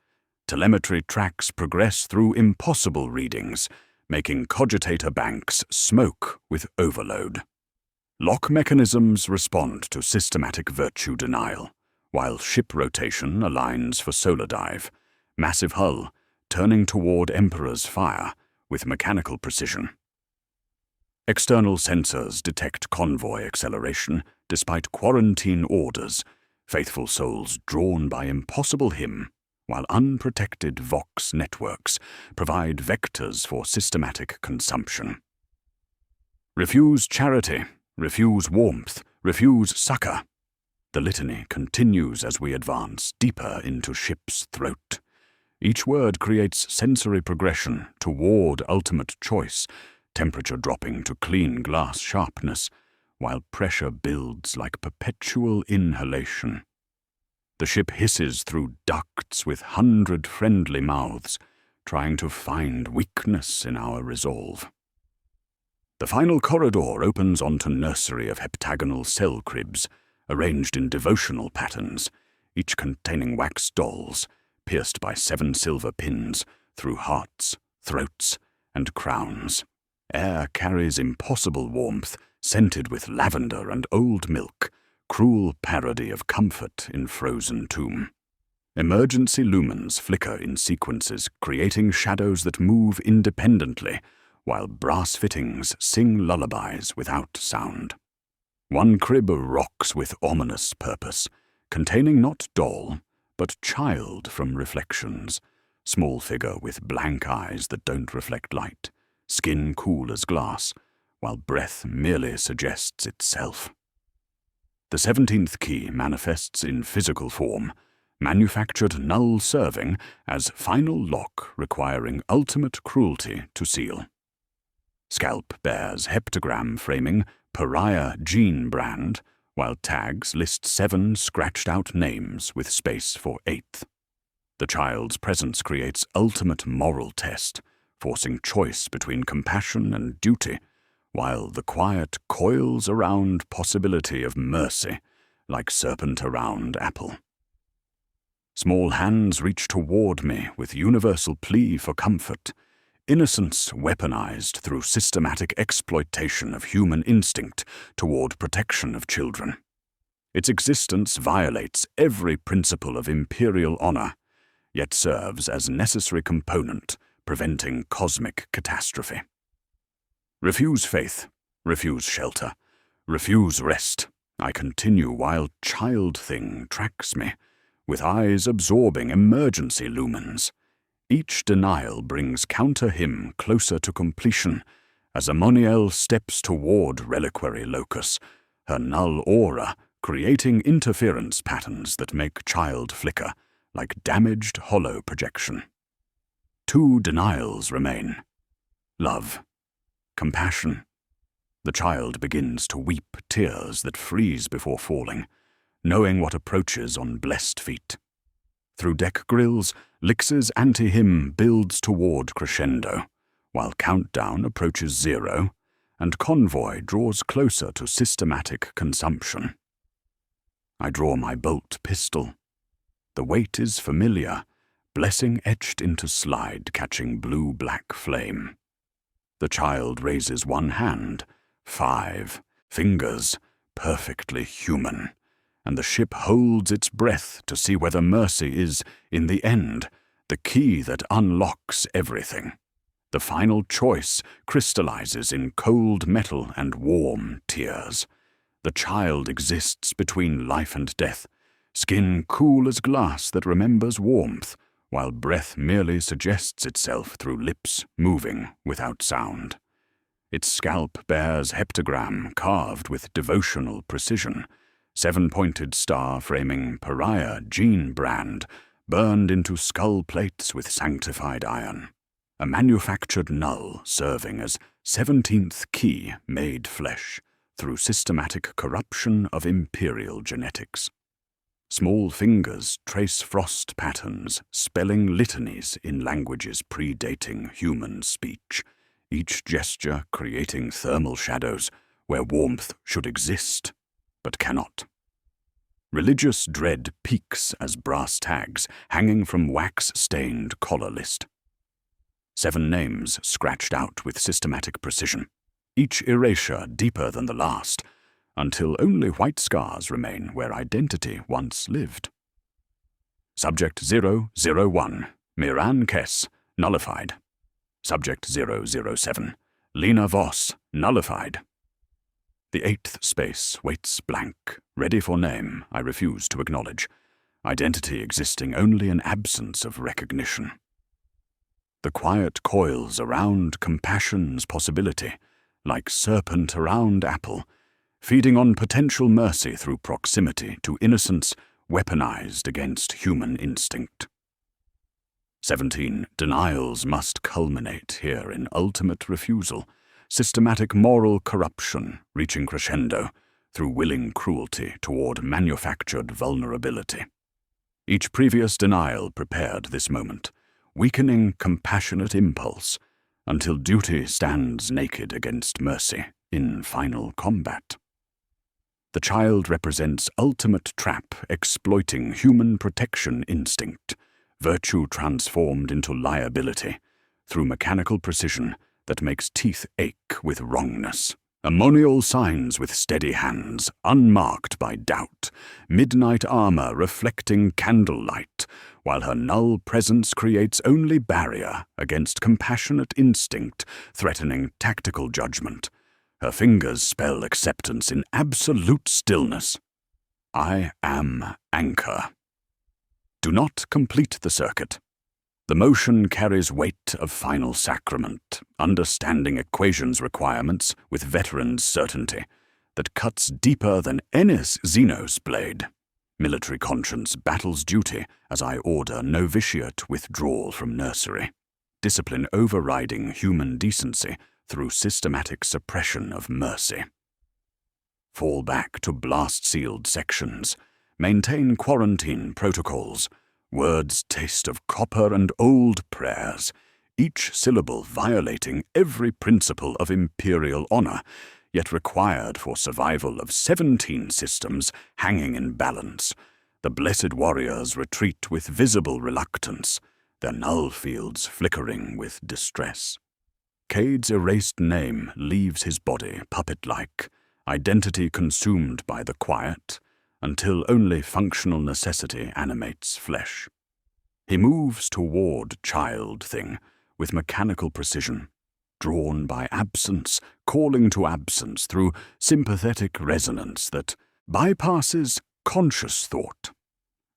Telemetry tracks progress through impossible readings, making cogitator banks smoke with overload. Lock mechanisms respond to systematic virtue denial, while ship rotation aligns for solar dive. Massive hull, turning toward Emperor's fire with mechanical precision. External sensors detect convoy acceleration despite quarantine orders, faithful souls drawn by impossible hymn, while unprotected Vox networks provide vectors for systematic consumption. Refuse charity, refuse warmth, refuse succor. The litany continues as we advance deeper into ship's throat. Each word creates sensory progression toward ultimate choice, temperature dropping to clean glass sharpness, while pressure builds like perpetual inhalation. The ship hisses through ducts with 100 friendly mouths, trying to find weakness in our resolve. The final corridor opens onto nursery of heptagonal cell cribs, arranged in devotional patterns, each containing wax dolls, pierced by 7 silver pins through hearts, throats, and crowns. Air carries impossible warmth, scented with lavender and old milk, cruel parody of comfort in frozen tomb. Emergency lumens flicker in sequences, creating shadows that move independently, while brass fittings sing lullabies without sound. One crib rocks with ominous purpose, containing not doll, but child from reflections, small figure with blank eyes that don't reflect light, skin cool as glass, while breath merely suggests itself. The 17th key manifests in physical form, manufactured null serving as final lock requiring ultimate cruelty to seal. Scalp bears heptagram framing pariah gene brand, while tags list 7 scratched-out names with space for 8th. The child's presence creates ultimate moral test, forcing choice between compassion and duty, while the quiet coils around possibility of mercy, like serpent around apple. Small hands reach toward me with universal plea for comfort, innocence weaponized through systematic exploitation of human instinct toward protection of children. Its existence violates every principle of imperial honor, yet serves as necessary component preventing cosmic catastrophe. Refuse faith, refuse shelter, refuse rest. I continue while child thing tracks me, with eyes absorbing emergency lumens. Each denial brings counter him closer to completion, as Amoniel steps toward reliquary locus, her null aura creating interference patterns that make child flicker, like damaged hollow projection. 2 denials remain. Love. Compassion. The child begins to weep tears that freeze before falling, knowing what approaches on blessed feet. Through deck grills, Lix's anti-hymn builds toward crescendo, while countdown approaches 0, and convoy draws closer to systematic consumption. I draw my bolt pistol. The weight is familiar, blessing etched into slide catching blue-black flame. The child raises one hand, 5 fingers, perfectly human, and the ship holds its breath to see whether mercy is, in the end, the key that unlocks everything. The final choice crystallizes in cold metal and warm tears. The child exists between life and death, skin cool as glass that remembers warmth, while breath merely suggests itself through lips moving without sound. Its scalp bears heptagram carved with devotional precision, 7-pointed star framing pariah gene brand burned into skull plates with sanctified iron. A manufactured null serving as 17th key made flesh through systematic corruption of imperial genetics. Small fingers trace frost patterns, spelling litanies in languages predating human speech, each gesture creating thermal shadows where warmth should exist, but cannot. Religious dread peaks as brass tags hanging from wax-stained collar list. 7 names scratched out with systematic precision, each erasure deeper than the last, until only white scars remain where identity once lived. Subject 001, Miran Kess, nullified. Subject 007, Lena Voss, nullified. The 8th space waits blank, ready for name I refuse to acknowledge, identity existing only in absence of recognition. The quiet coils around compassion's possibility, like serpent around apple, feeding on potential mercy through proximity to innocence weaponized against human instinct. 17 denials must culminate here in ultimate refusal, systematic moral corruption reaching crescendo through willing cruelty toward manufactured vulnerability. Each previous denial prepared this moment, weakening compassionate impulse until duty stands naked against mercy in final combat. The child represents ultimate trap exploiting human protection instinct, virtue transformed into liability through mechanical precision that makes teeth ache with wrongness. Ammonial signs with steady hands, unmarked by doubt, midnight armor reflecting candlelight, while her null presence creates only barrier against compassionate instinct threatening tactical judgment. Her fingers spell acceptance in absolute stillness. I am anchor. Do not complete the circuit. The motion carries weight of final sacrament, understanding equations requirements with veteran's certainty that cuts deeper than Ennis Xenos blade. Military conscience battles duty as I order novitiate withdrawal from nursery, discipline overriding human decency through systematic suppression of mercy. Fall back to blast-sealed sections, maintain quarantine protocols, words taste of copper and old prayers, each syllable violating every principle of imperial honor, yet required for survival of 17 systems hanging in balance. The blessed warriors retreat with visible reluctance, their null fields flickering with distress. Cade's erased name leaves his body puppet-like, identity consumed by the quiet, until only functional necessity animates flesh. He moves toward child thing with mechanical precision, drawn by absence, calling to absence through sympathetic resonance that bypasses conscious thought.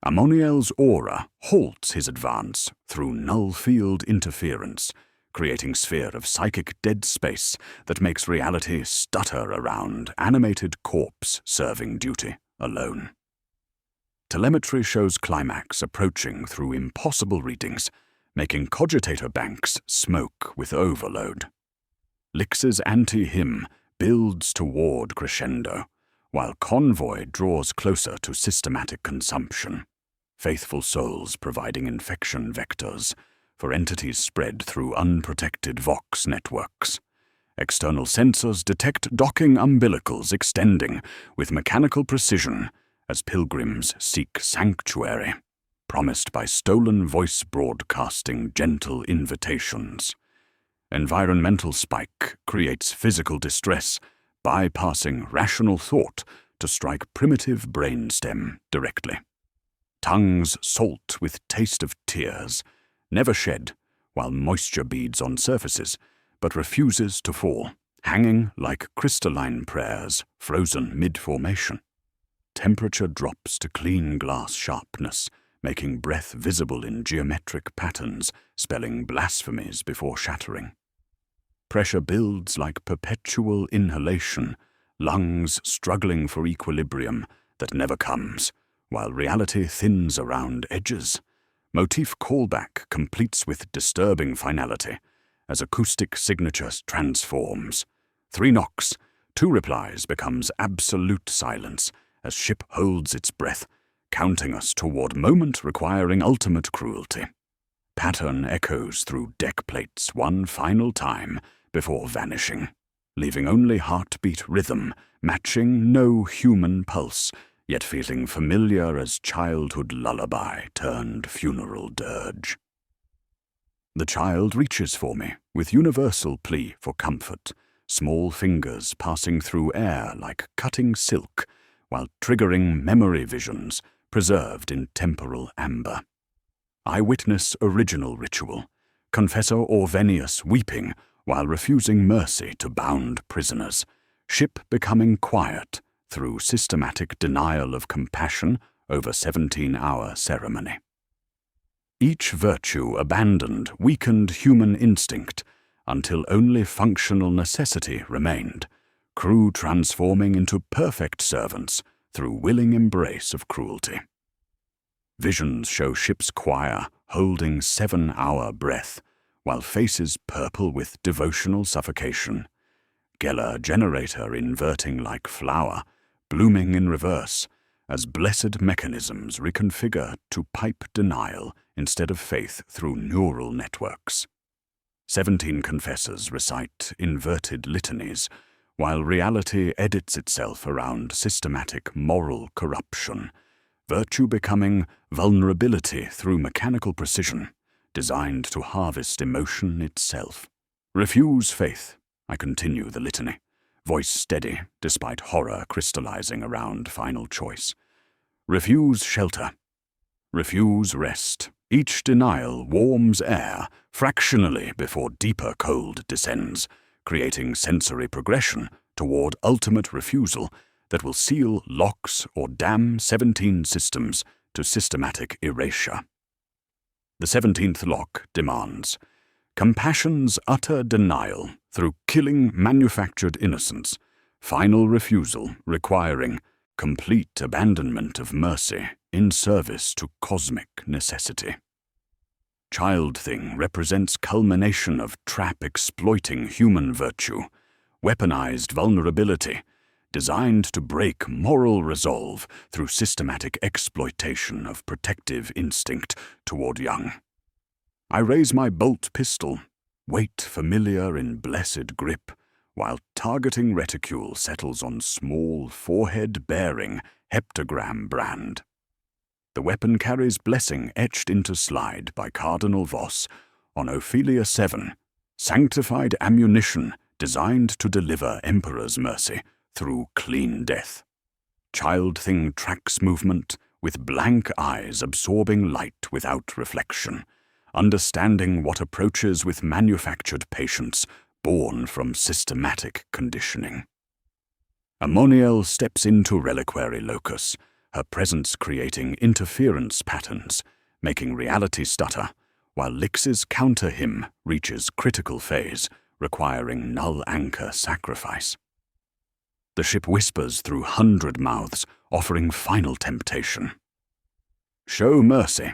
Ammoniel's aura halts his advance through null field interference, creating sphere of psychic dead space that makes reality stutter around animated corpse serving duty alone. Telemetry shows climax approaching through impossible readings, making cogitator banks smoke with overload. Lix's anti-hymn builds toward crescendo, while convoy draws closer to systematic consumption, faithful souls providing infection vectors for entities spread through unprotected Vox networks. External sensors detect docking umbilicals extending with mechanical precision as pilgrims seek sanctuary, promised by stolen voice broadcasting gentle invitations. Environmental spike creates physical distress, bypassing rational thought to strike primitive brainstem directly. Tongues salt with taste of tears, never shed, while moisture beads on surfaces, but refuses to fall, hanging like crystalline prayers frozen mid-formation. Temperature drops to clean glass sharpness, making breath visible in geometric patterns, spelling blasphemies before shattering. Pressure builds like perpetual inhalation, lungs struggling for equilibrium that never comes, while reality thins around edges. Motif callback completes with disturbing finality, as acoustic signature transforms. 3 knocks, 2 replies becomes absolute silence as ship holds its breath, counting us toward moment requiring ultimate cruelty. Pattern echoes through deck plates one final time before vanishing, leaving only heartbeat rhythm, matching no human pulse, yet feeling familiar as childhood lullaby turned funeral dirge. The child reaches for me with universal plea for comfort, small fingers passing through air like cutting silk, while triggering memory visions preserved in temporal amber. I witness original ritual, Confessor Orvenius weeping while refusing mercy to bound prisoners, ship becoming quiet through systematic denial of compassion over 17-hour ceremony. Each virtue abandoned weakened human instinct until only functional necessity remained, crew transforming into perfect servants through willing embrace of cruelty. Visions show ship's choir holding 7-hour breath, while faces purple with devotional suffocation. Geller generator inverting like flower, blooming in reverse, as blessed mechanisms reconfigure to pipe denial instead of faith through neural networks. 17 confessors recite inverted litanies, while reality edits itself around systematic moral corruption, virtue becoming vulnerability through mechanical precision, designed to harvest emotion itself. Refuse faith, I continue the litany, voice steady despite horror crystallizing around final choice. Refuse shelter. Refuse rest. Each denial warms air fractionally before deeper cold descends, creating sensory progression toward ultimate refusal that will seal locks or damn 17 systems to systematic erasure. The 17th lock demands compassion's utter denial through killing manufactured innocence, final refusal requiring complete abandonment of mercy in service to cosmic necessity. Child Thing represents culmination of trap-exploiting human virtue, weaponized vulnerability, designed to break moral resolve through systematic exploitation of protective instinct toward young. I raise my bolt pistol, weight familiar in blessed grip, while targeting reticule settles on small forehead-bearing heptagram brand. The weapon carries blessing etched into slide by Cardinal Voss on Ophelia 7, sanctified ammunition designed to deliver Emperor's mercy through clean death. Child Thing tracks movement with blank eyes absorbing light without reflection, understanding what approaches with manufactured patience born from systematic conditioning. Ammoniel steps into reliquary locus, her presence creating interference patterns, making reality stutter, while Lix's counter hymn reaches critical phase, requiring null anchor sacrifice. The ship whispers through 100 mouths, offering final temptation. Show mercy.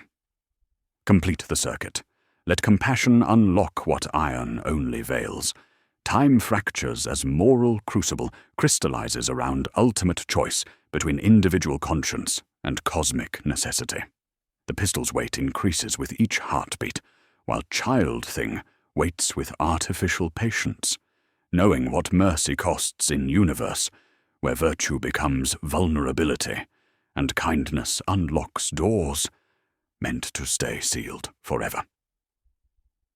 Complete the circuit. Let compassion unlock what iron only veils. Time fractures as moral crucible crystallizes around ultimate choice between individual conscience and cosmic necessity. The pistol's weight increases with each heartbeat, while Child Thing waits with artificial patience, knowing what mercy costs in universe, where virtue becomes vulnerability and kindness unlocks doors meant to stay sealed forever.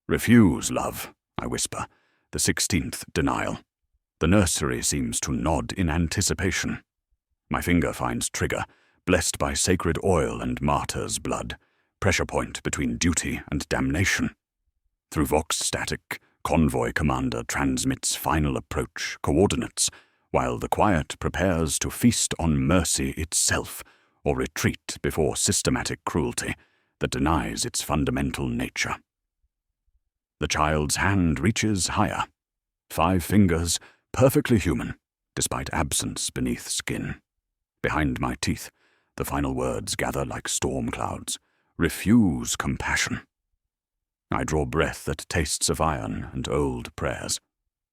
Refuse, love, I whisper, the 16th denial. The nursery seems to nod in anticipation. My finger finds trigger, blessed by sacred oil and martyr's blood, pressure point between duty and damnation. Through Vox static, convoy commander transmits final approach coordinates, while the quiet prepares to feast on mercy itself, or retreat before systematic cruelty that denies its fundamental nature. The child's hand reaches higher. 5 fingers, perfectly human, despite absence beneath skin. Behind my teeth, the final words gather like storm clouds. Refuse compassion. I draw breath that tastes of iron and old prayers.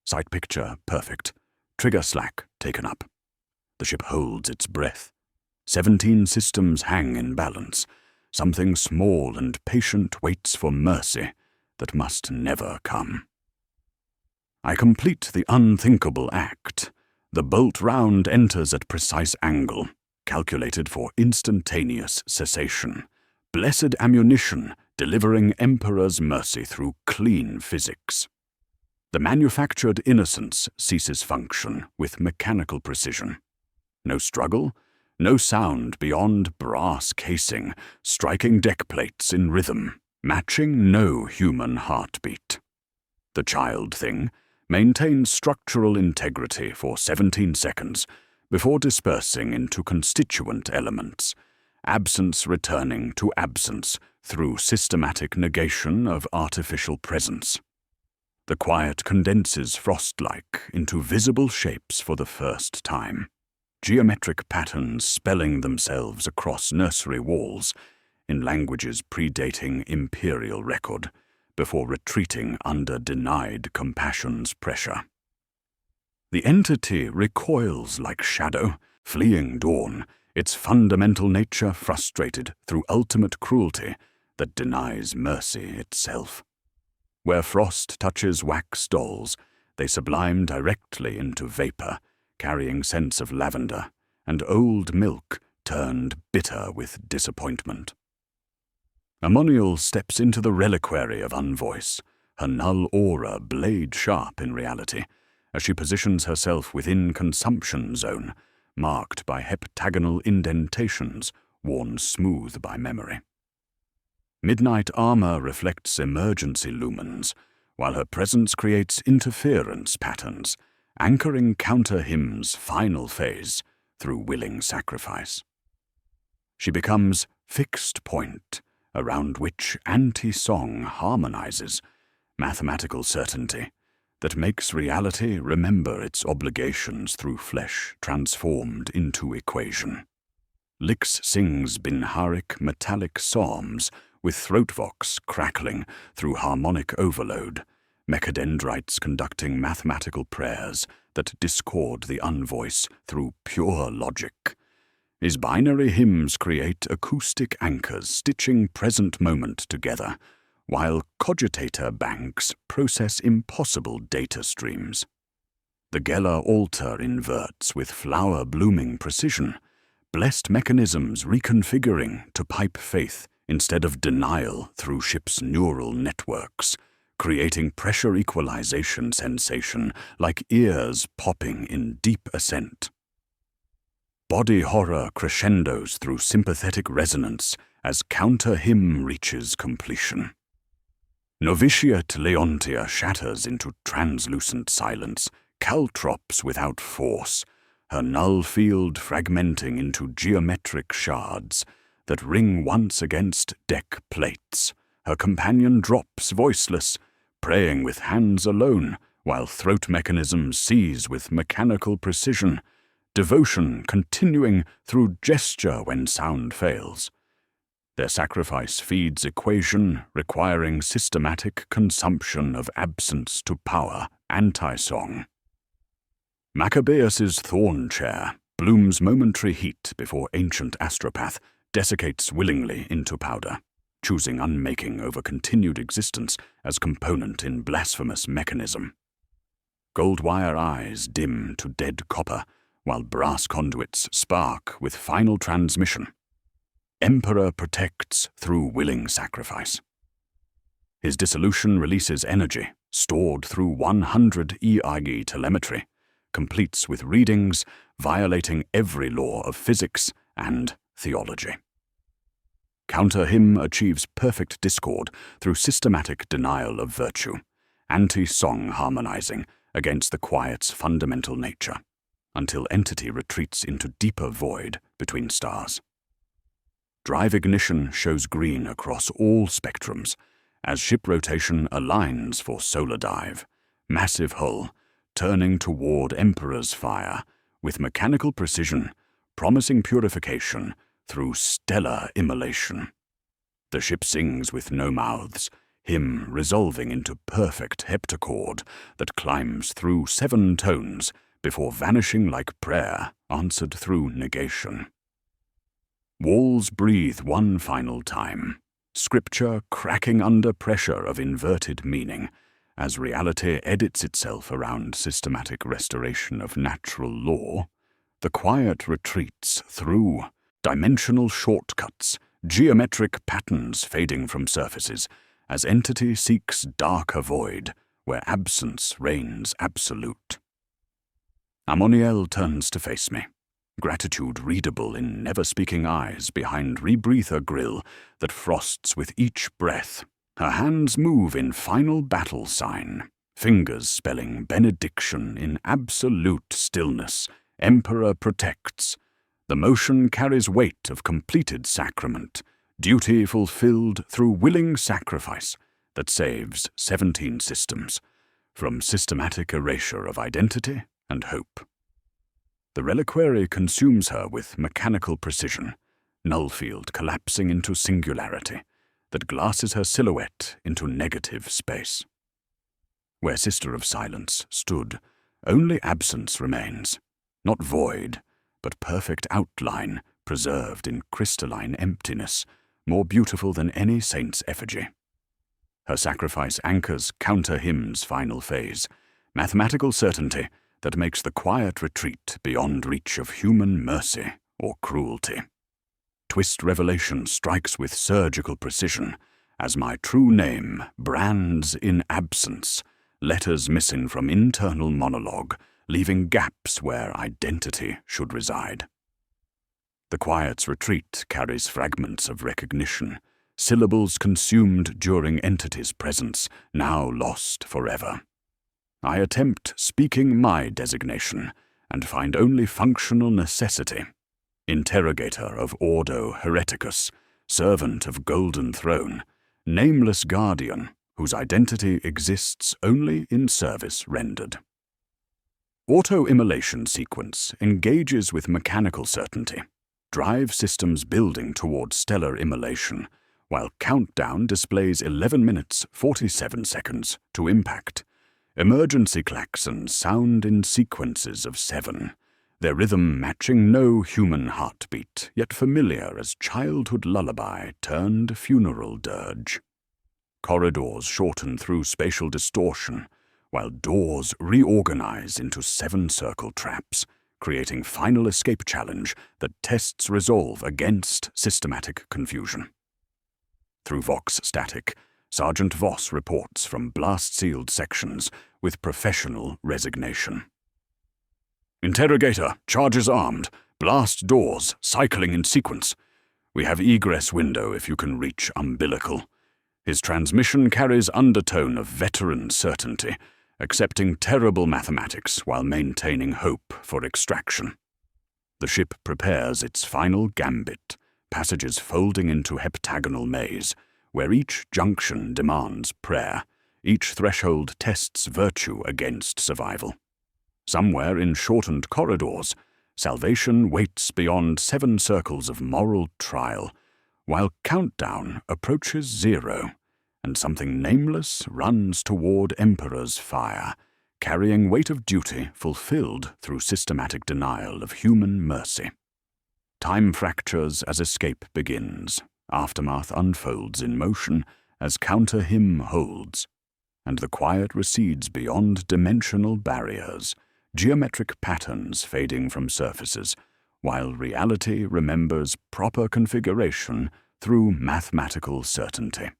Sight picture perfect. Trigger slack taken up. The ship holds its breath. 17 systems hang in balance. Something small and patient waits for mercy that must never come. I complete the unthinkable act. The bolt round enters at precise angle, calculated for instantaneous cessation. Blessed ammunition, delivering Emperor's mercy through clean physics. The manufactured innocence ceases function with mechanical precision. No struggle, no sound beyond brass casing, striking deck plates in rhythm, matching no human heartbeat. The child thing maintains structural integrity for 17 seconds before dispersing into constituent elements, absence returning to absence through systematic negation of artificial presence. The quiet condenses frost-like into visible shapes for the first time, geometric patterns spelling themselves across nursery walls in languages predating imperial record, before retreating under denied compassion's pressure. The entity recoils like shadow, fleeing dawn, its fundamental nature frustrated through ultimate cruelty that denies mercy itself. Where frost touches wax dolls, they sublime directly into vapor, carrying scents of lavender, and old milk turned bitter with disappointment. Ammonial steps into the reliquary of unvoice, her null aura blade-sharp in reality, as she positions herself within consumption zone, marked by heptagonal indentations worn smooth by memory. Midnight armor reflects emergency lumens, while her presence creates interference patterns, anchoring counter-hymn's final phase through willing sacrifice. She becomes fixed point, around which anti-song harmonizes, mathematical certainty that makes reality remember its obligations through flesh transformed into equation. Lix sings binharic metallic psalms with throat vox crackling through harmonic overload, mechadendrites conducting mathematical prayers that discord the unvoice through pure logic. His binary hymns create acoustic anchors stitching present moment together, while cogitator banks process impossible data streams. The Geller altar inverts with flower-blooming precision, blessed mechanisms reconfiguring to pipe faith instead of denial through ship's neural networks, creating pressure equalization sensation like ears popping in deep ascent. Body horror crescendos through sympathetic resonance as counter-hymn reaches completion. Novitiate Leontia shatters into translucent silence, caltrops without force, her null field fragmenting into geometric shards that ring once against deck plates. Her companion drops voiceless, praying with hands alone, while throat mechanisms seize with mechanical precision, devotion continuing through gesture when sound fails. Their sacrifice feeds equation requiring systematic consumption of absence to power, anti-song. Maccabeus's thorn chair blooms momentary heat before ancient astropath desiccates willingly into powder, choosing unmaking over continued existence as component in blasphemous mechanism. Gold wire eyes dim to dead copper, while brass conduits spark with final transmission. Emperor protects through willing sacrifice. His dissolution releases energy, stored through 100 EIG telemetry, completes with readings, violating every law of physics and theology. Counter him achieves perfect discord through systematic denial of virtue, anti-song harmonizing against the quiet's fundamental nature, until entity retreats into deeper void between stars. Drive ignition shows green across all spectrums, as ship rotation aligns for solar dive, massive hull, turning toward Emperor's fire, with mechanical precision, promising purification through stellar immolation. The ship sings with no mouths, hymn resolving into perfect heptachord that climbs through 7 tones before vanishing like prayer answered through negation. Walls breathe one final time, scripture cracking under pressure of inverted meaning, as reality edits itself around systematic restoration of natural law. The quiet retreats through dimensional shortcuts, geometric patterns fading from surfaces, as entity seeks darker void, where absence reigns absolute. Ammoniel turns to face me, gratitude readable in never-speaking eyes behind rebreather grill that frosts with each breath. Her hands move in final battle sign, fingers spelling benediction in absolute stillness. Emperor protects. The motion carries weight of completed sacrament, duty fulfilled through willing sacrifice that saves 17 systems from systematic erasure of identity and hope. The reliquary consumes her with mechanical precision, nullfield collapsing into singularity that glasses her silhouette into negative space. Where Sister of Silence stood, only absence remains, not void, but perfect outline preserved in crystalline emptiness, more beautiful than any saint's effigy. Her sacrifice anchors counter hymn's final phase, mathematical certainty that makes the quiet retreat beyond reach of human mercy or cruelty. Twist revelation strikes with surgical precision, as my true name brands in absence, letters missing from internal monologue, leaving gaps where identity should reside. The quiet's retreat carries fragments of recognition, syllables consumed during entity's presence, now lost forever. I attempt speaking my designation, and find only functional necessity. Interrogator of Ordo Hereticus, servant of Golden Throne, nameless guardian whose identity exists only in service rendered. Auto-immolation sequence engages with mechanical certainty, drive systems building toward stellar immolation, while countdown displays 11 minutes 47 seconds to impact. Emergency klaxons sound in sequences of 7, their rhythm matching no human heartbeat, yet familiar as childhood lullaby turned funeral dirge. Corridors shorten through spatial distortion, while doors reorganize into 7-circle traps, creating final escape challenge that tests resolve against systematic confusion. Through Vox static, Sergeant Voss reports from blast-sealed sections with professional resignation. Interrogator, charges armed, blast doors, cycling in sequence. We have egress window if you can reach umbilical. His transmission carries undertone of veteran certainty, accepting terrible mathematics while maintaining hope for extraction. The ship prepares its final gambit, passages folding into heptagonal maze, where each junction demands prayer, each threshold tests virtue against survival. Somewhere in shortened corridors, salvation waits beyond 7 circles of moral trial, while countdown approaches 0, and something nameless runs toward Emperor's fire, carrying weight of duty fulfilled through systematic denial of human mercy. Time fractures as escape begins, aftermath unfolds in motion as counter hymn holds, and the quiet recedes beyond dimensional barriers, geometric patterns fading from surfaces, while reality remembers proper configuration through mathematical certainty.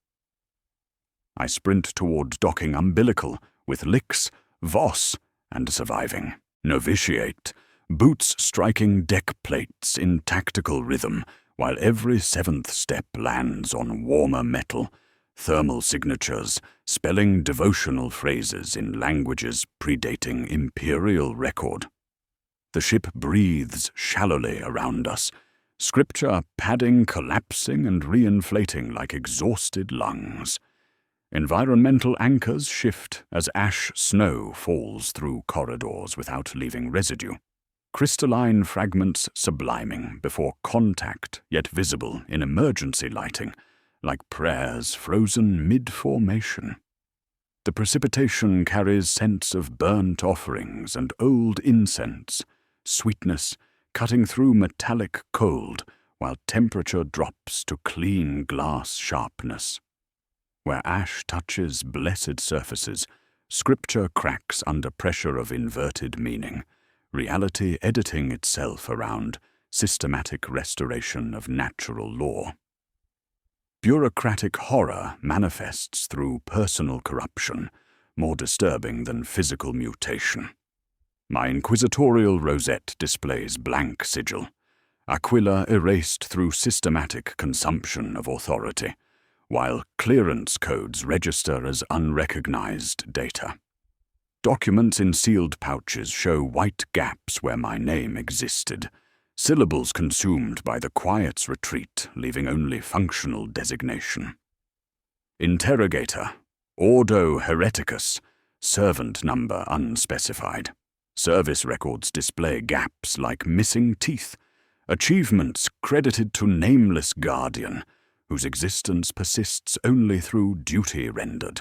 I sprint toward docking umbilical, with licks, Voss, and surviving. Novitiate, boots striking deck plates in tactical rhythm, while every seventh step lands on warmer metal, thermal signatures spelling devotional phrases in languages predating imperial record. The ship breathes shallowly around us, scripture padding collapsing and reinflating like exhausted lungs. Environmental anchors shift as ash snow falls through corridors without leaving residue. Crystalline fragments subliming before contact, yet visible in emergency lighting, like prayers frozen mid-formation. The precipitation carries scents of burnt offerings and old incense, sweetness cutting through metallic cold while temperature drops to clean glass sharpness. Where ash touches blessed surfaces, scripture cracks under pressure of inverted meaning, reality editing itself around systematic restoration of natural law. Bureaucratic horror manifests through personal corruption, more disturbing than physical mutation. My inquisitorial rosette displays blank sigil, Aquila erased through systematic consumption of authority, while clearance codes register as unrecognized data. Documents in sealed pouches show white gaps where my name existed, syllables consumed by the quiet's retreat, leaving only functional designation. Interrogator, Ordo Hereticus, servant number unspecified. Service records display gaps like missing teeth, achievements credited to nameless guardian, whose existence persists only through duty rendered.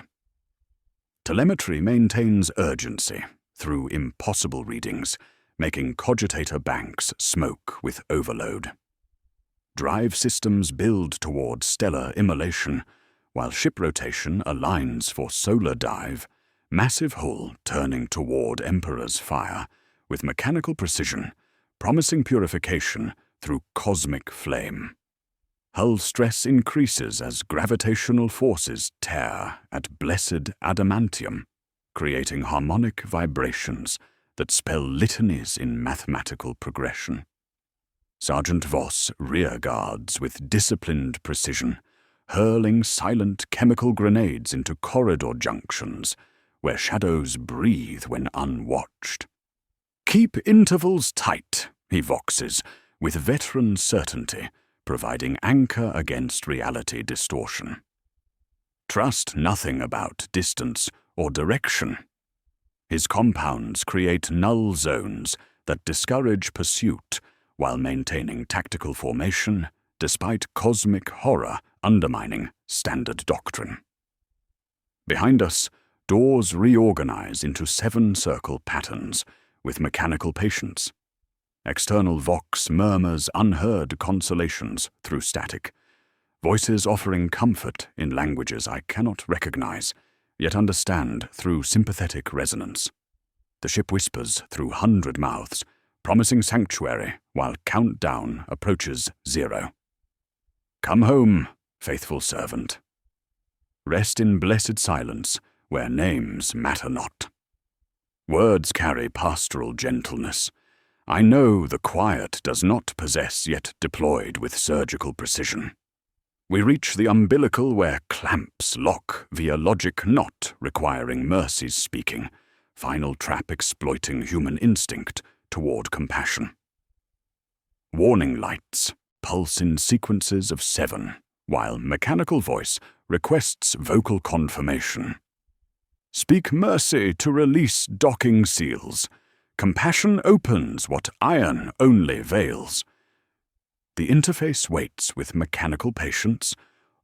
Telemetry maintains urgency through impossible readings, making cogitator banks smoke with overload. Drive systems build toward stellar immolation, while ship rotation aligns for solar dive, massive hull turning toward Emperor's fire, with mechanical precision, promising purification through cosmic flame. Hull stress increases as gravitational forces tear at blessed adamantium, creating harmonic vibrations that spell litanies in mathematical progression. Sergeant Voss rear guards with disciplined precision, hurling silent chemical grenades into corridor junctions where shadows breathe when unwatched. Keep intervals tight, he voxes, with veteran certainty, providing anchor against reality distortion. Trust nothing about distance or direction. His compounds create null zones that discourage pursuit while maintaining tactical formation despite cosmic horror undermining standard doctrine. Behind us, doors reorganize into 7-circle patterns with mechanical patience. External vox murmurs unheard consolations through static, voices offering comfort in languages I cannot recognize, yet understand through sympathetic resonance. The ship whispers through 100 mouths, promising sanctuary while countdown approaches 0. Come home, faithful servant. Rest in blessed silence where names matter not. Words carry pastoral gentleness. I know the quiet does not possess yet deployed with surgical precision. We reach the umbilical where clamps lock via logic not requiring mercy's speaking, final trap exploiting human instinct toward compassion. Warning lights pulse in sequences of 7, while mechanical voice requests vocal confirmation. Speak mercy to release docking seals. Compassion opens what iron only veils. The interface waits with mechanical patience,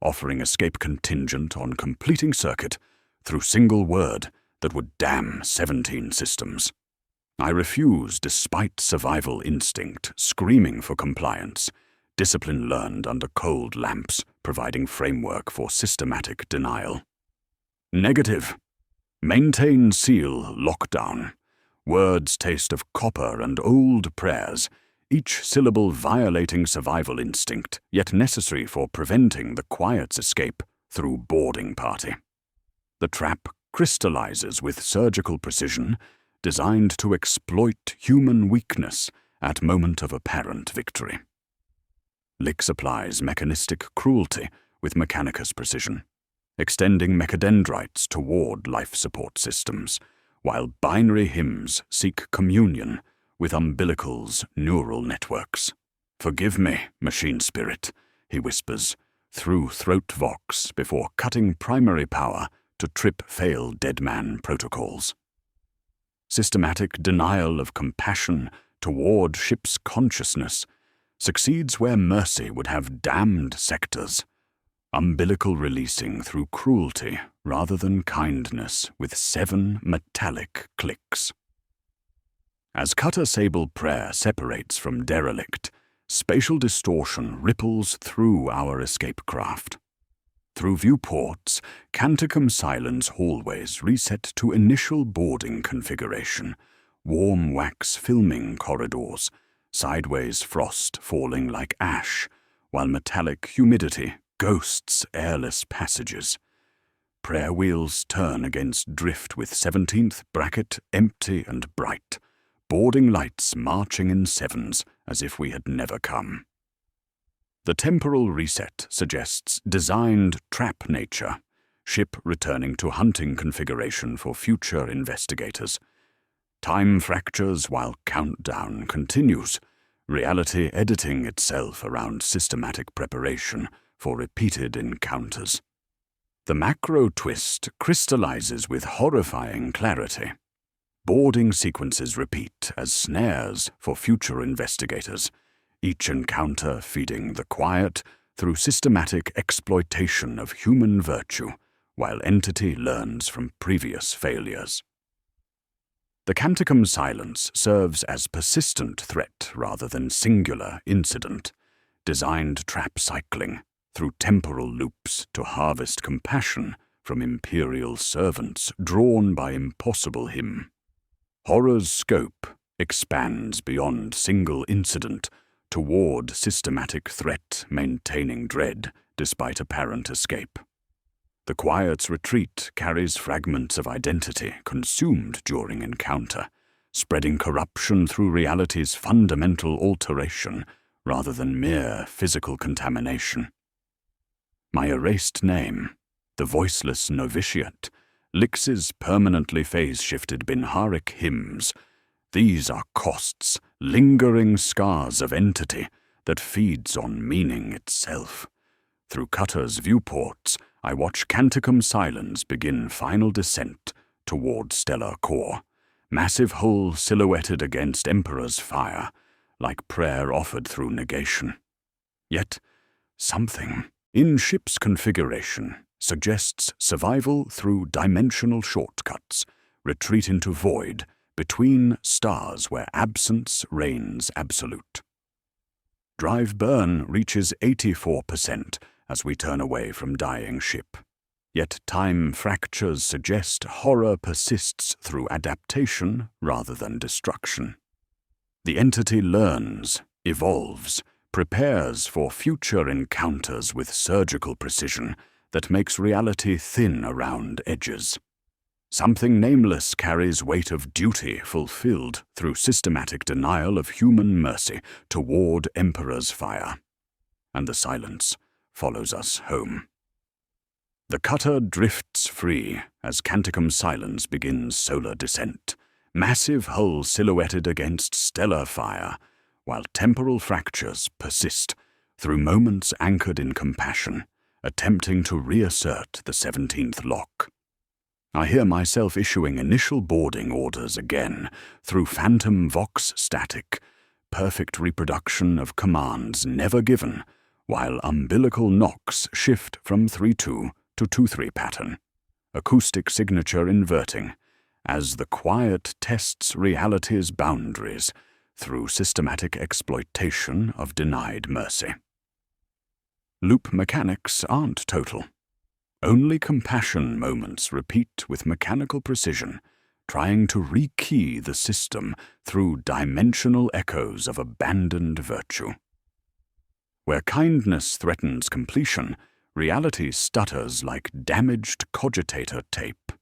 offering escape contingent on completing circuit through single word that would damn 17 systems. I refuse despite survival instinct, screaming for compliance, discipline learned under cold lamps, providing framework for systematic denial. Negative. Maintain seal lockdown. Words taste of copper and old prayers, each syllable violating survival instinct, yet necessary for preventing the quiet's escape through boarding party. The trap crystallizes with surgical precision, designed to exploit human weakness at moment of apparent victory. Lix applies mechanistic cruelty with Mechanicus precision, extending mechadendrites toward life support systems, while binary hymns seek communion with umbilical's neural networks. "Forgive me, machine spirit," he whispers, through throat vox before cutting primary power to trip fail deadman protocols. Systematic denial of compassion toward ship's consciousness succeeds where mercy would have damned sectors, umbilical releasing through cruelty rather than kindness with 7 metallic clicks. As Cutter Sable Prayer separates from derelict, spatial distortion ripples through our escape craft. Through viewports, Canticum Silence hallways reset to initial boarding configuration, warm wax filming corridors, sideways frost falling like ash, while metallic humidity ghosts airless passages. Prayer wheels turn against drift with 17th bracket empty and bright, boarding lights marching in 7s as if we had never come. The temporal reset suggests designed trap nature, ship returning to hunting configuration for future investigators. Time fractures while countdown continues, reality editing itself around systematic preparation for repeated encounters. The macro twist crystallizes with horrifying clarity. Boarding sequences repeat as snares for future investigators, each encounter feeding the quiet through systematic exploitation of human virtue, while entity learns from previous failures. The Canticum Silence serves as persistent threat rather than singular incident, designed trap cycling through temporal loops to harvest compassion from imperial servants drawn by impossible hymn. Horror's scope expands beyond single incident toward systematic threat maintaining dread despite apparent escape. The quiet's retreat carries fragments of identity consumed during encounter, spreading corruption through reality's fundamental alteration rather than mere physical contamination. My erased name, the voiceless novitiate, Lix's permanently phase-shifted Binharic hymns. These are costs, lingering scars of entity that feeds on meaning itself. Through Cutter's viewports, I watch Canticum Silence begin final descent toward stellar core, massive hull silhouetted against Emperor's fire, like prayer offered through negation. Yet, something in ship's configuration suggests survival through dimensional shortcuts, retreat into void, between stars where absence reigns absolute. Drive burn reaches 84% as we turn away from dying ship. Yet time fractures suggest horror persists through adaptation rather than destruction. The entity learns, evolves, prepares for future encounters with surgical precision that makes reality thin around edges. Something nameless carries weight of duty fulfilled through systematic denial of human mercy toward Emperor's fire. And the silence follows us home. The cutter drifts free as Canticum Silence begins solar descent, massive hull silhouetted against stellar fire, while temporal fractures persist through moments anchored in compassion, attempting to reassert the 17th lock. I hear myself issuing initial boarding orders again through phantom vox static, perfect reproduction of commands never given, while umbilical knocks shift from 3-2 to 2-3 pattern, acoustic signature inverting, as the quiet tests reality's boundaries through systematic exploitation of denied mercy. Loop mechanics aren't total. Only compassion moments repeat with mechanical precision, trying to rekey the system through dimensional echoes of abandoned virtue. Where kindness threatens completion, reality stutters like damaged cogitator tape,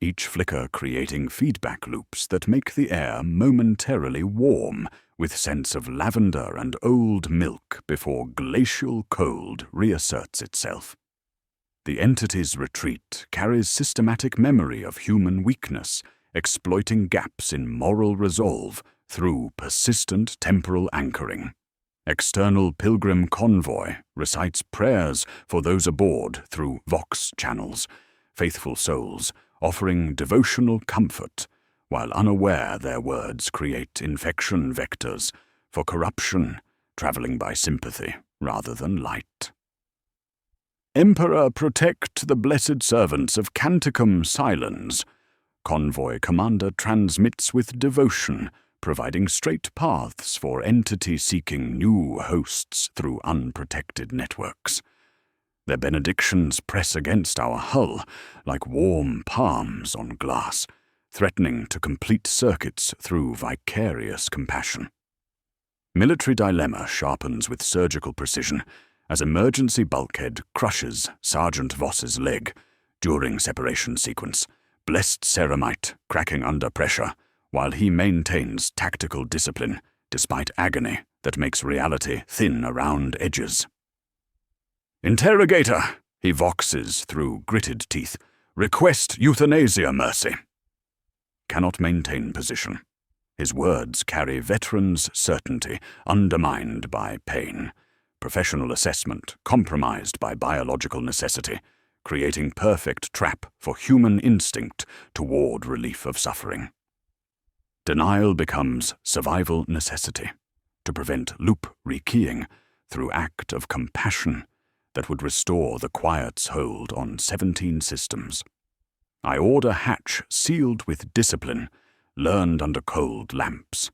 each flicker creating feedback loops that make the air momentarily warm with scents of lavender and old milk before glacial cold reasserts itself. The entity's retreat carries systematic memory of human weakness, exploiting gaps in moral resolve through persistent temporal anchoring. External pilgrim convoy recites prayers for those aboard through Vox channels, faithful souls offering devotional comfort, while unaware their words create infection vectors for corruption, traveling by sympathy rather than light. Emperor, protect the blessed servants of Canticum Silence. Convoy commander transmits with devotion, providing straight paths for entity seeking new hosts through unprotected networks. Their benedictions press against our hull like warm palms on glass, threatening to complete circuits through vicarious compassion. Military dilemma sharpens with surgical precision as emergency bulkhead crushes Sergeant Voss's leg during separation sequence, blessed ceramite cracking under pressure while he maintains tactical discipline despite agony that makes reality thin around edges. Interrogator, he voxes through gritted teeth, request euthanasia mercy. Cannot maintain position. His words carry veteran's certainty undermined by pain. Professional assessment compromised by biological necessity, creating perfect trap for human instinct toward relief of suffering. Denial becomes survival necessity to prevent loop rekeying through act of compassion that would restore the quiet's hold on 17 systems. I order hatch sealed with discipline, learned under cold lamps,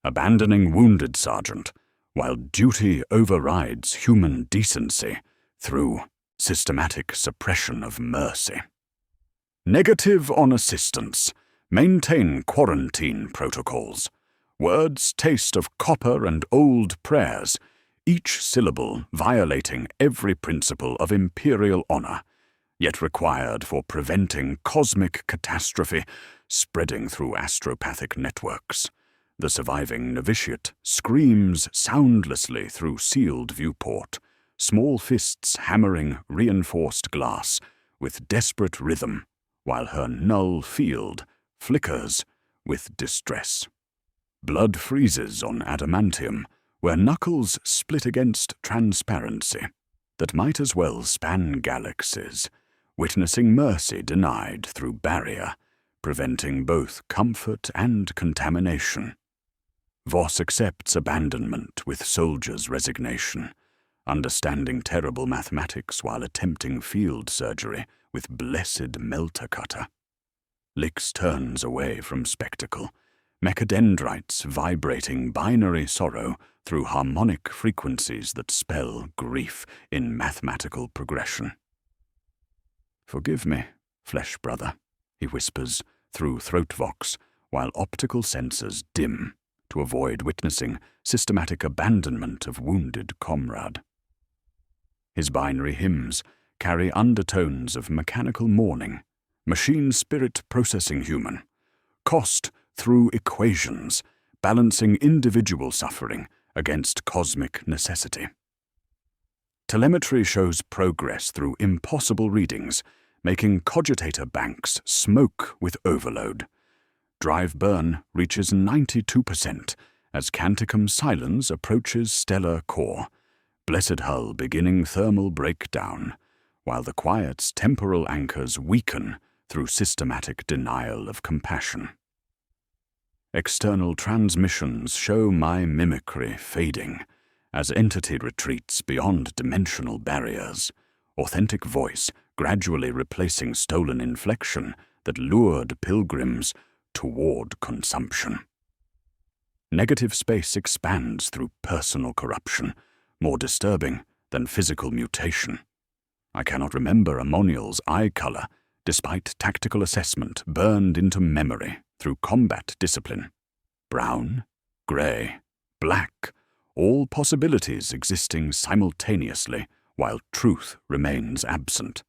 abandoning wounded sergeant, while duty overrides human decency through systematic suppression of mercy. Negative on assistance. Maintain quarantine protocols. Words taste of copper and old prayers, each syllable violating every principle of imperial honor, yet required for preventing cosmic catastrophe spreading through astropathic networks. The surviving novitiate screams soundlessly through sealed viewport, small fists hammering reinforced glass with desperate rhythm, while her null field flickers with distress. Blood freezes on adamantium, where knuckles split against transparency that might as well span galaxies, witnessing mercy denied through barrier, preventing both comfort and contamination. Voss accepts abandonment with soldier's resignation, understanding terrible mathematics while attempting field surgery with blessed melter cutter. Lix turns away from spectacle, mechadendrites vibrating binary sorrow through harmonic frequencies that spell grief in mathematical progression. Forgive me, flesh brother, he whispers through throat vox while optical sensors dim to avoid witnessing systematic abandonment of wounded comrade. His binary hymns carry undertones of mechanical mourning, machine spirit processing human, cost through equations, balancing individual suffering against cosmic necessity. Telemetry shows progress through impossible readings, making cogitator banks smoke with overload. Drive burn reaches 92% as Canticum Silence approaches stellar core, blessed hull beginning thermal breakdown, while the quiet's temporal anchors weaken through systematic denial of compassion. External transmissions show my mimicry fading as entity retreats beyond dimensional barriers, authentic voice gradually replacing stolen inflection that lured pilgrims toward consumption. Negative space expands through personal corruption, more disturbing than physical mutation. I cannot remember Ammoniel's eye color, despite tactical assessment burned into memory through combat discipline. Brown, gray, black, all possibilities existing simultaneously while truth remains absent.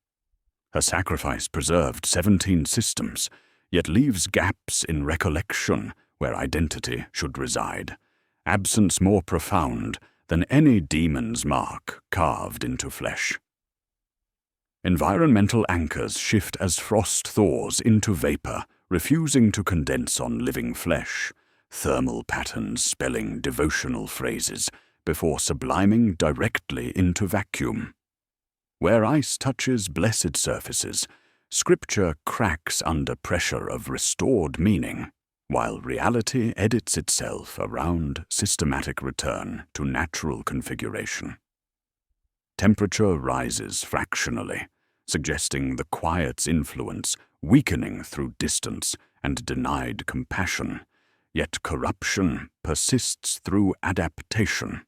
Her sacrifice preserved 17 systems, yet leaves gaps in recollection where identity should reside, absence more profound than any demon's mark carved into flesh. Environmental anchors shift as frost thaws into vapor, refusing to condense on living flesh, thermal patterns spelling devotional phrases before subliming directly into vacuum. Where ice touches blessed surfaces, scripture cracks under pressure of restored meaning, while reality edits itself around systematic return to natural configuration. Temperature rises fractionally, suggesting the quiet's influence weakening through distance and denied compassion, yet corruption persists through adaptation.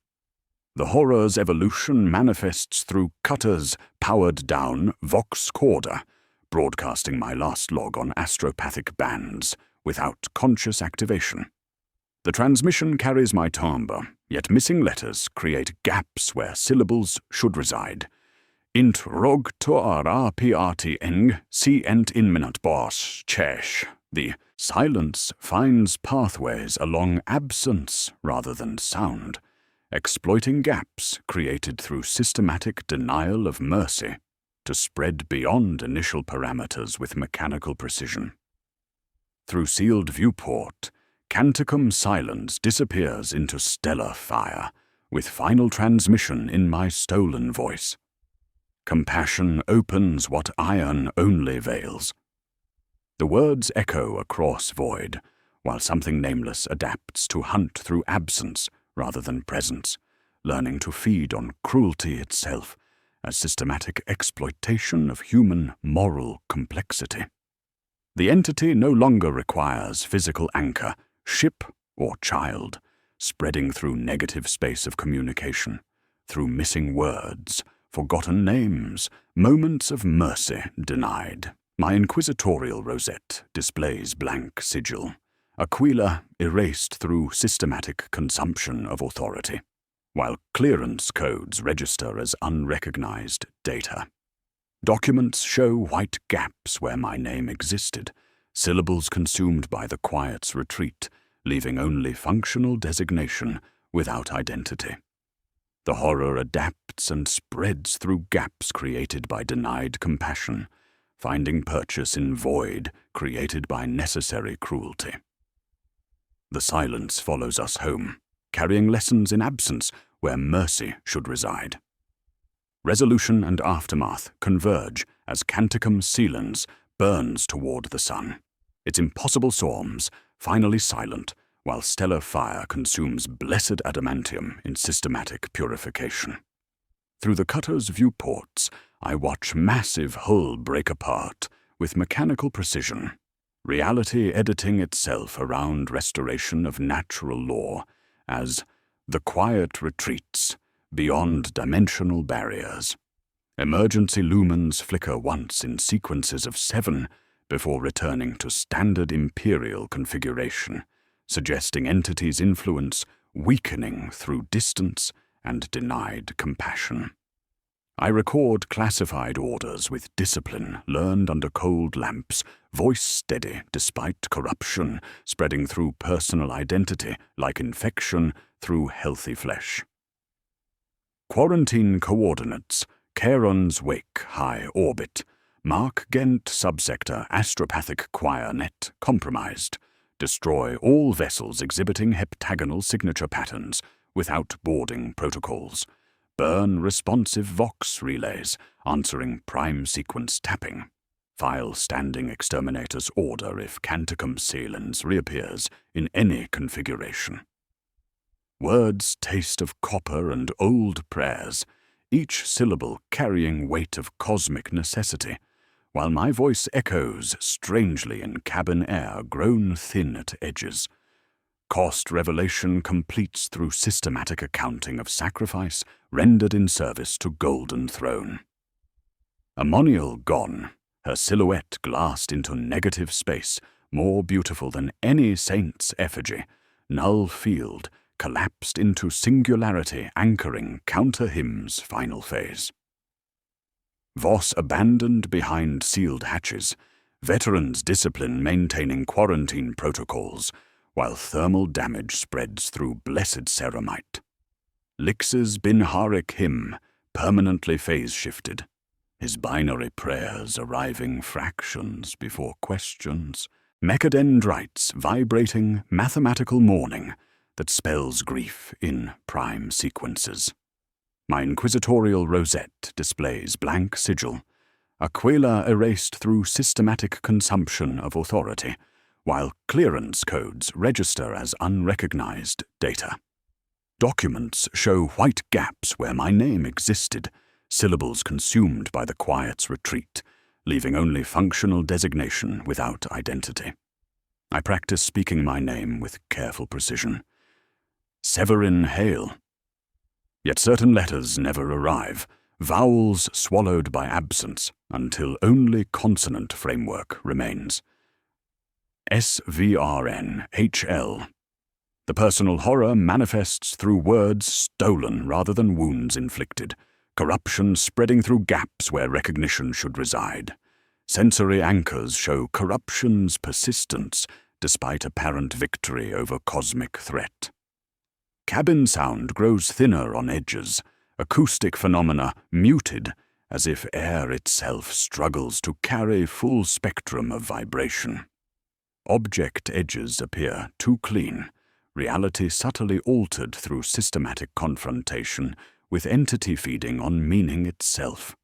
The horror's evolution manifests through cutters powered down vox corda, broadcasting my last log on astropathic bands without conscious activation. The transmission carries my timbre, yet missing letters create gaps where syllables should reside. Int rog tor rpirt eng si ent inminent bos chesh. The silence finds pathways along absence rather than sound, exploiting gaps created through systematic denial of mercy to spread beyond initial parameters with mechanical precision. Through sealed viewport, Canticum silence disappears into stellar fire, with final transmission in my stolen voice. Compassion opens what iron only veils. The words echo across void, while something nameless adapts to hunt through absence rather than presence, learning to feed on cruelty itself as systematic exploitation of human moral complexity. The entity no longer requires physical anchor, ship or child, spreading through negative space of communication, through missing words, forgotten names, moments of mercy denied. My inquisitorial rosette displays blank sigil, Aquila erased through systematic consumption of authority, while clearance codes register as unrecognized data. Documents show white gaps where my name existed, syllables consumed by the quiet's retreat, leaving only functional designation without identity. The horror adapts and spreads through gaps created by denied compassion, finding purchase in void created by necessary cruelty. The silence follows us home, carrying lessons in absence where mercy should reside. Resolution and aftermath converge as Canticum silens burns toward the sun, its impossible storms finally silent, while stellar fire consumes blessed adamantium in systematic purification. Through the cutter's viewports, I watch massive hull break apart with mechanical precision, reality editing itself around restoration of natural law as the quiet retreats beyond dimensional barriers. Emergency lumens flicker once in sequences of 7 before returning to standard Imperial configuration, suggesting entity's influence weakening through distance and denied compassion. I record classified orders with discipline learned under cold lamps, voice steady despite corruption, spreading through personal identity like infection through healthy flesh. Quarantine coordinates, Charon's wake high orbit, mark Ghent subsector astropathic choir net compromised, destroy all vessels exhibiting heptagonal signature patterns without boarding protocols, burn responsive Vox relays answering prime sequence tapping, file standing exterminator's order if Canticum silens reappears in any configuration. Words taste of copper and old prayers, each syllable carrying weight of cosmic necessity, while my voice echoes strangely in cabin air grown thin at edges. Cost revelation completes through systematic accounting of sacrifice rendered in service to Golden Throne. Ammonial gone, her silhouette glassed into negative space, more beautiful than any saint's effigy, null field, collapsed into singularity anchoring counter hymn's final phase. Voss abandoned behind sealed hatches, veterans' discipline maintaining quarantine protocols, while thermal damage spreads through blessed ceramite. Lix's Binharik hymn permanently phase-shifted, his binary prayers arriving fractions before questions, mechadendrites vibrating mathematical mourning that spells grief in prime sequences. My inquisitorial rosette displays blank sigil, Aquila erased through systematic consumption of authority, while clearance codes register as unrecognized data. Documents show white gaps where my name existed, syllables consumed by the Quiet's retreat, leaving only functional designation without identity. I practice speaking my name with careful precision. Severin Hale. Yet certain letters never arrive, vowels swallowed by absence, until only consonant framework remains. SVRNHL. The personal horror manifests through words stolen rather than wounds inflicted, corruption spreading through gaps where recognition should reside. Sensory anchors show corruption's persistence despite apparent victory over cosmic threat. Cabin sound grows thinner on edges, acoustic phenomena muted as if air itself struggles to carry full spectrum of vibration. Object edges appear too clean, reality subtly altered through systematic confrontation with entity feeding on meaning itself.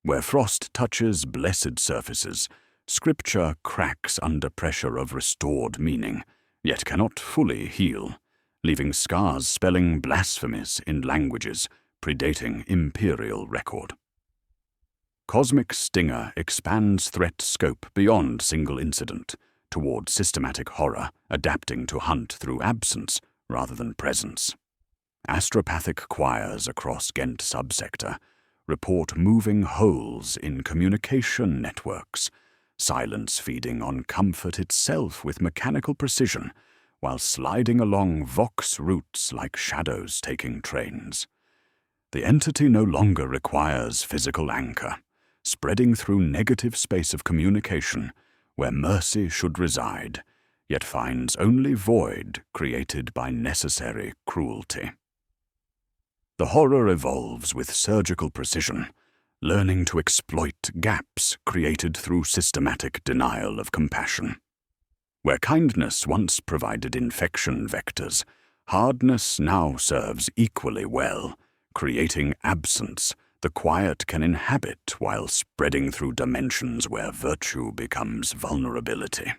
Where frost touches blessed surfaces, scripture cracks under pressure of restored meaning, yet cannot fully heal, leaving scars spelling blasphemies in languages predating imperial record. Cosmic Stinger expands threat scope beyond single incident, toward systematic horror, adapting to hunt through absence rather than presence. Astropathic choirs across Ghent subsector report moving holes in communication networks, silence feeding on comfort itself with mechanical precision, while sliding along vox routes like shadows taking trains. The entity no longer requires physical anchor, spreading through negative space of communication, where mercy should reside, yet finds only void created by necessary cruelty. The horror evolves with surgical precision, learning to exploit gaps created through systematic denial of compassion. Where kindness once provided infection vectors, hardness now serves equally well, creating absence the Quiet can inhabit while spreading through dimensions where virtue becomes vulnerability.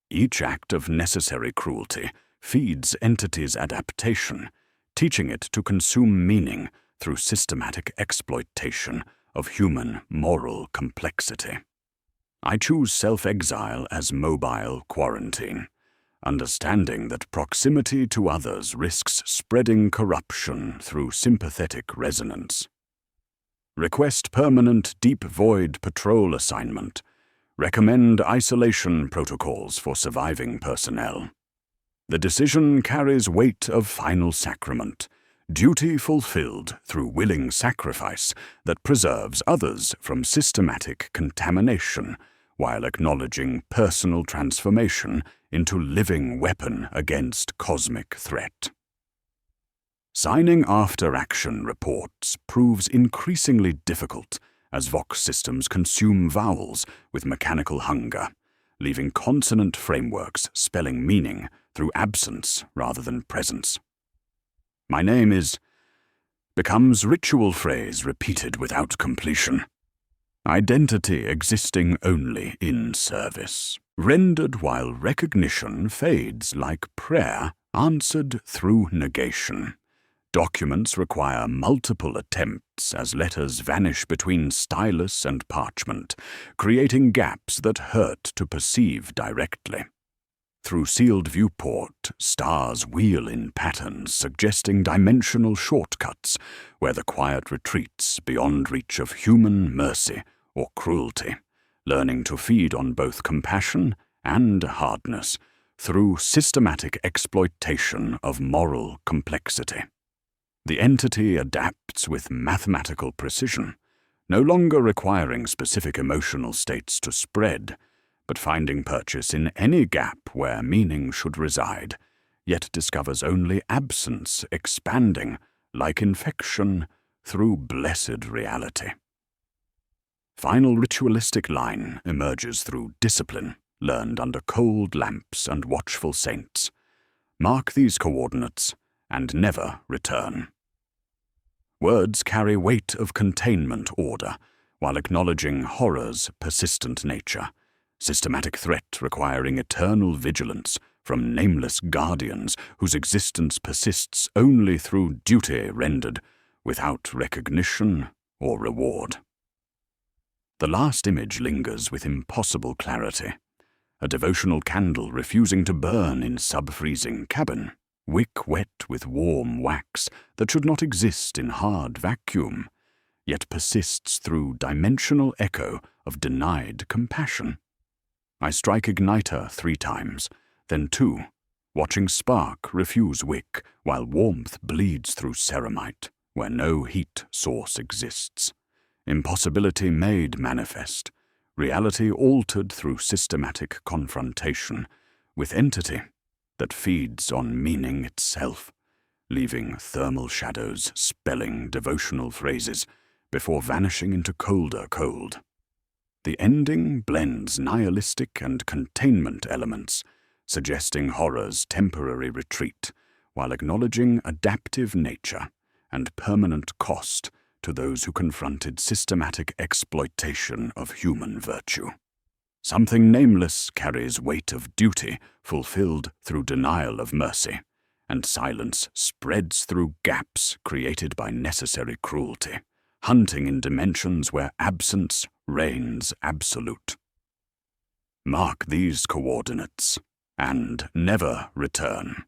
Each act of necessary cruelty feeds entity's adaptation, teaching it to consume meaning through systematic exploitation of human moral complexity. I choose self-exile as mobile quarantine, understanding that proximity to others risks spreading corruption through sympathetic resonance. Request permanent deep void patrol assignment. Recommend isolation protocols for surviving personnel. The decision carries weight of final sacrament, duty fulfilled through willing sacrifice that preserves others from systematic contamination, while acknowledging personal transformation into living weapon against cosmic threat. Signing after-action reports proves increasingly difficult as Vox systems consume vowels with mechanical hunger, leaving consonant frameworks spelling meaning through absence rather than presence. My name becomes ritual phrase repeated without completion. Identity existing only in service, rendered while recognition fades like prayer answered through negation. Documents require multiple attempts as letters vanish between stylus and parchment, creating gaps that hurt to perceive directly. Through sealed viewport, stars wheel in patterns suggesting dimensional shortcuts where the Quiet retreats beyond reach of human mercy or cruelty, learning to feed on both compassion and hardness through systematic exploitation of moral complexity. The entity adapts with mathematical precision, no longer requiring specific emotional states to spread, but finding purchase in any gap where meaning should reside, yet discovers only absence expanding, like infection, through blessed reality. Final ritualistic line emerges through discipline, learned under cold lamps and watchful saints. Mark these coordinates, and never return. Words carry weight of containment order, while acknowledging horror's persistent nature, systematic threat requiring eternal vigilance from nameless guardians whose existence persists only through duty rendered without recognition or reward. The last image lingers with impossible clarity. A devotional candle refusing to burn in sub-freezing cabin, wick wet with warm wax that should not exist in hard vacuum, yet persists through dimensional echo of denied compassion. I strike igniter 3 times, then 2, watching spark refuse wick while warmth bleeds through ceramite where no heat source exists. Impossibility made manifest, reality altered through systematic confrontation with entity that feeds on meaning itself, leaving thermal shadows spelling devotional phrases before vanishing into colder cold. The ending blends nihilistic and containment elements, suggesting horror's temporary retreat, while acknowledging adaptive nature and permanent cost to those who confronted systematic exploitation of human virtue. Something nameless carries weight of duty fulfilled through denial of mercy, and silence spreads through gaps created by necessary cruelty, hunting in dimensions where absence reigns absolute. Mark these coordinates, and never return.